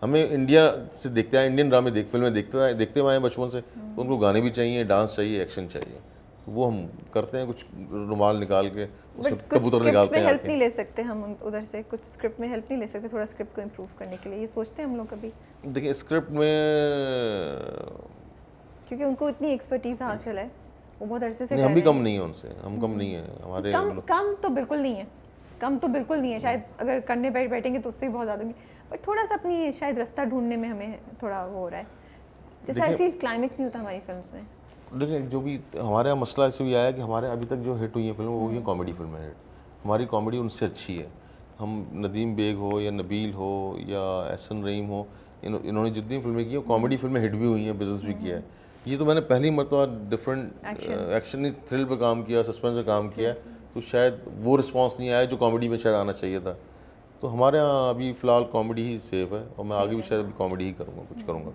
[SPEAKER 2] हमें इंडिया से देखते हैं, इंडियन ड्रामे फिल्में देखते हुए आए बचपन से, तो उनको गाने भी चाहिए, डांस चाहिए, एक्शन चाहिए, तो वो हम करते हैं कुछ रुमाल निकाल के उसमें
[SPEAKER 1] बट कुछ
[SPEAKER 2] कबूतर
[SPEAKER 1] स्क्रिप्ट
[SPEAKER 2] निकालते
[SPEAKER 1] में
[SPEAKER 2] हैं
[SPEAKER 1] हेल्प
[SPEAKER 2] आके।
[SPEAKER 1] नहीं ले सकते हम उधर से, कुछ स्क्रिप्ट में हेल्प नहीं ले सकते थोड़ा स्क्रिप्ट को इम्प्रूव करने के लिए, ये सोचते हैं हम लोग कभी?
[SPEAKER 2] देखिए स्क्रिप्ट में
[SPEAKER 1] क्योंकि उनको इतनी एक्सपर्टीज हासिल है, वो बहुत अरसे से
[SPEAKER 2] नहीं,
[SPEAKER 1] कर
[SPEAKER 2] हम भी
[SPEAKER 1] रहे
[SPEAKER 2] कम
[SPEAKER 1] हैं।
[SPEAKER 2] नहीं है उनसे, हम कम नहीं है हमारे
[SPEAKER 1] कम तो बिल्कुल नहीं है, कम तो बिल्कुल नहीं है, शायद अगर करने बैठेंगे तो उससे भी बहुत ज़्यादा होंगे, बट थोड़ा सा अपनी शायद रास्ता ढूंढने में हमें थोड़ा वो हो रहा है, जैसे आई फील क्लाइमेक्स नहीं होता हमारी फिल्म में।
[SPEAKER 2] देखिए जो भी हमारे यहाँ मसला ऐसे भी आया कि हमारे अभी तक जो हिट हुई है फिल्म वो हुई है कॉमेडी फिल्में हिट, हमारी कॉमेडी उनसे अच्छी है। हम नदीम बेग हो या नबील हो या एहसन रहीम हो, इन्होंने जितनी फिल्में की हैं कॉमेडी फिल्में हिट भी हुई हैं, बिजनेस भी किया है। ये तो मैंने पहली मरतबा डिफरेंट एक्शन थ्रिल पे काम किया, सस्पेंस पे काम किया, तो शायद वो रिस्पॉन्स नहीं आया जो कॉमेडी में शायद आना चाहिए था। तो हमारे यहाँ अभी फ़िलहाल कॉमेडी ही सेफ है और मैं आगे भी शायद कॉमेडी ही करूँगा, कुछ करूँगा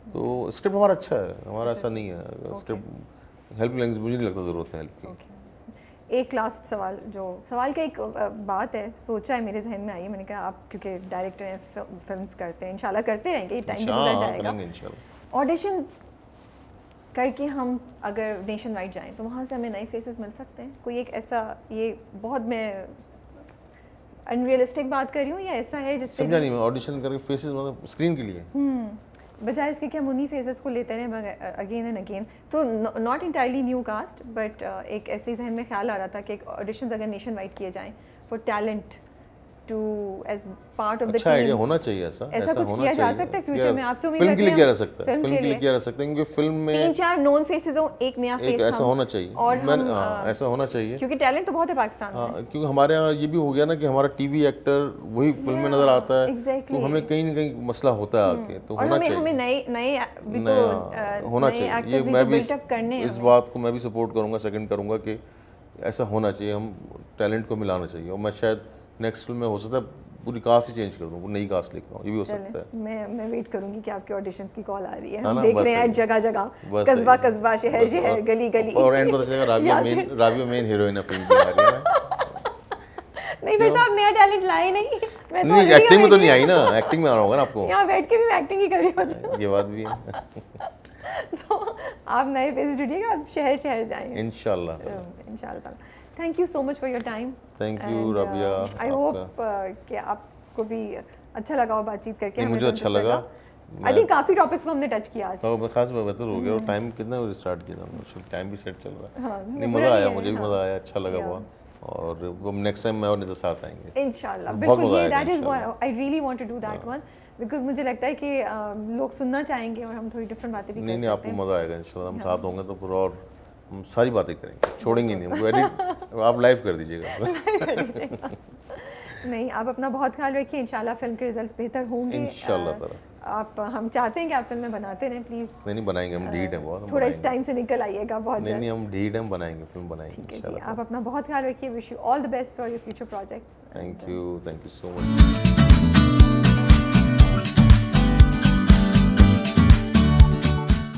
[SPEAKER 2] तो स्क्रिप्ट हमारा अच्छा है, हमारा ऐसा नहीं है स्क्रिप्ट हेल्प लैंग्वेज, मुझे नहीं लगता ज़रूरत है हेल्प की।
[SPEAKER 1] एक लास्ट सवाल, जो सवाल का एक बात है, सोचा है मेरे जहन में आई है, मैंने कहा आप क्योंकि डायरेक्टर हैं, फिल्म्स करते हैं, इंशाल्लाह करते रहेंगे, टाइम भी गुजर जाएगा, ऑडिशन करके हम अगर नेशन वाइड जाएं तो वहाँ से हमें नए फेसेस मिल सकते हैं? कोई एक ऐसा, ये बहुत मैं अनरियलिस्टिक बात कर रही हूँ या ऐसा है जिससे
[SPEAKER 2] समझा नहीं मैं, ऑडिशन करके फेसेस मतलब स्क्रीन के लिए?
[SPEAKER 1] बजाय इसके कि हम उन्हीं फेसेस को लेते रहें अगेन एंड अगेन, तो not entirely new cast, but एक ऐसे जहन में ख्याल आ रहा था कि एक ऑडिशंस अगर नेशन वाइड किए जाएं for talent to as part of the
[SPEAKER 2] अच्छा आइडिया होना चाहिए, ऐसा
[SPEAKER 1] कुछ
[SPEAKER 2] होना
[SPEAKER 1] किया जा
[SPEAKER 2] चाहिए।
[SPEAKER 1] सकता है फ्यूचर में? आपसे उम्मीद
[SPEAKER 2] फिल्म के लिए किया जा
[SPEAKER 1] करते
[SPEAKER 2] सकता है, फिल्म के लिए किया जा सकता है, क्योंकि फिल्म में
[SPEAKER 1] 3-4 नोन फेसेस हो, एक नया
[SPEAKER 2] एक
[SPEAKER 1] फेस
[SPEAKER 2] ऐसा होना चाहिए,
[SPEAKER 1] और
[SPEAKER 2] ऐसा होना चाहिए,
[SPEAKER 1] क्योंकि टैलेंट तो बहुत है पाकिस्तान में।
[SPEAKER 2] हाँ, क्योंकि हमारे यहाँ ये भी हो गया ना कि हमारा टीवी एक्टर वही फिल्म में नजर आता है,
[SPEAKER 1] exactly.
[SPEAKER 2] तो हमें कहीं ना कहीं मसला होता है आके, तो
[SPEAKER 1] और
[SPEAKER 2] होना
[SPEAKER 1] हमें
[SPEAKER 2] चाहिए,
[SPEAKER 1] नए भी तो
[SPEAKER 2] होना चाहिए। ये मैं भी इस बात को मैं भी सपोर्ट करूँगा, सेकंड करूँगा कि ऐसा होना चाहिए, हम टैलेंट को मिलाना चाहिए। और मैं शायद नेक्स्ट फिल्म में हो सकता है पूरी कास्ट ही चेंज कर दूँ, नई कास्ट लेकर आऊँ, ये भी हो सकता है।
[SPEAKER 1] मैं वेट करूंगी कि आपके ऑडिशंस की कॉल आ रही है,
[SPEAKER 2] हाँ
[SPEAKER 1] हम
[SPEAKER 2] ना,
[SPEAKER 1] देख
[SPEAKER 2] बस
[SPEAKER 1] रहे हैं
[SPEAKER 2] सही।
[SPEAKER 1] जगह जगह,
[SPEAKER 2] बस
[SPEAKER 1] कस्बा
[SPEAKER 2] सही।
[SPEAKER 1] कस्बा, शहर शहर, गली गली,
[SPEAKER 2] और एंड पता चलेगा राबिया मेन हीरोइन है फिल्म की हमारी, है ना?
[SPEAKER 1] नहीं बेटा, आप नया टैलेंट लाए नहीं, मैं तो
[SPEAKER 2] नहीं,
[SPEAKER 1] already
[SPEAKER 2] एक्टिंग में तो
[SPEAKER 1] already-
[SPEAKER 2] नहीं आई ना, एक्टिंग में आना होगा ना आपको,
[SPEAKER 1] यहाँ बैठ के भी मैं एक्टिंग ही कर रही हूँ,
[SPEAKER 2] ये बात भी है।
[SPEAKER 1] तो आप नए फेस ढूंढिएगा, आप शहर शहर जाएंगे
[SPEAKER 2] इंशाल्लाह।
[SPEAKER 1] इंशाल्लाह। Thank you so much for your time.
[SPEAKER 2] Thank you Rabia.
[SPEAKER 1] I hope कि आपको भी अच्छा लगा हो बातचीत करके।
[SPEAKER 2] मुझे अच्छा लगा,
[SPEAKER 1] आई थिंक काफी टॉपिक्स को हमने टच किया आज।
[SPEAKER 2] और खास में बेहतर हो गया, और टाइम कितना बजे स्टार्ट किया था, टाइम भी सेट चल रहा है।
[SPEAKER 1] हाँ,
[SPEAKER 2] नहीं मज़ा आया, मुझे भी मज़ा आया, अच्छा लगा बहुत, और वो नेक्स्ट टाइम मैं और निधर साथ आएंगे
[SPEAKER 1] इंशाल्लाह।
[SPEAKER 2] बहुत
[SPEAKER 1] बिल्कुल,
[SPEAKER 2] मज़ा
[SPEAKER 1] ये
[SPEAKER 2] आएगा
[SPEAKER 1] दैट इज
[SPEAKER 2] इंशाल्लाह।
[SPEAKER 1] I really want to do that one, because मुझे लगता है कि लोग सुनना चाहेंगे और हम थोड़ी डिफरेंट बातें भी कर सकते हैं।
[SPEAKER 2] नहीं आपको मज़ा आएगा इंशाल्लाह, हम साथ होंगे तो फिर और हम सारी बातें करेंगे, छोड़ेंगे नहीं हमको, एडिट आप लाइव कर दीजिएगा।
[SPEAKER 1] नहीं, आप अपना बहुत ख्याल रखिए, इंशाल्लाह फिल्म के रिजल्ट्स बेहतर होंगे
[SPEAKER 2] इंशाल्लाह ताला।
[SPEAKER 1] आप, हम चाहते हैं कि आप फिल्में बनाते रहें, प्लीज़।
[SPEAKER 2] नहीं बनाएंगे, हम ढीठ हैं बहुत,
[SPEAKER 1] थोड़ा इस टाइम से निकल आइएगा बहुत जल्द।
[SPEAKER 2] नहीं हम ढीठ हैं, हम बनाएंगे, फिल्म बनाएंगे
[SPEAKER 1] ठीक है जी,
[SPEAKER 2] इंशाल्लाह।
[SPEAKER 1] आप अपना बहुत ख्याल रखिए, wish you all the best for your future projects.
[SPEAKER 2] Thank you so much.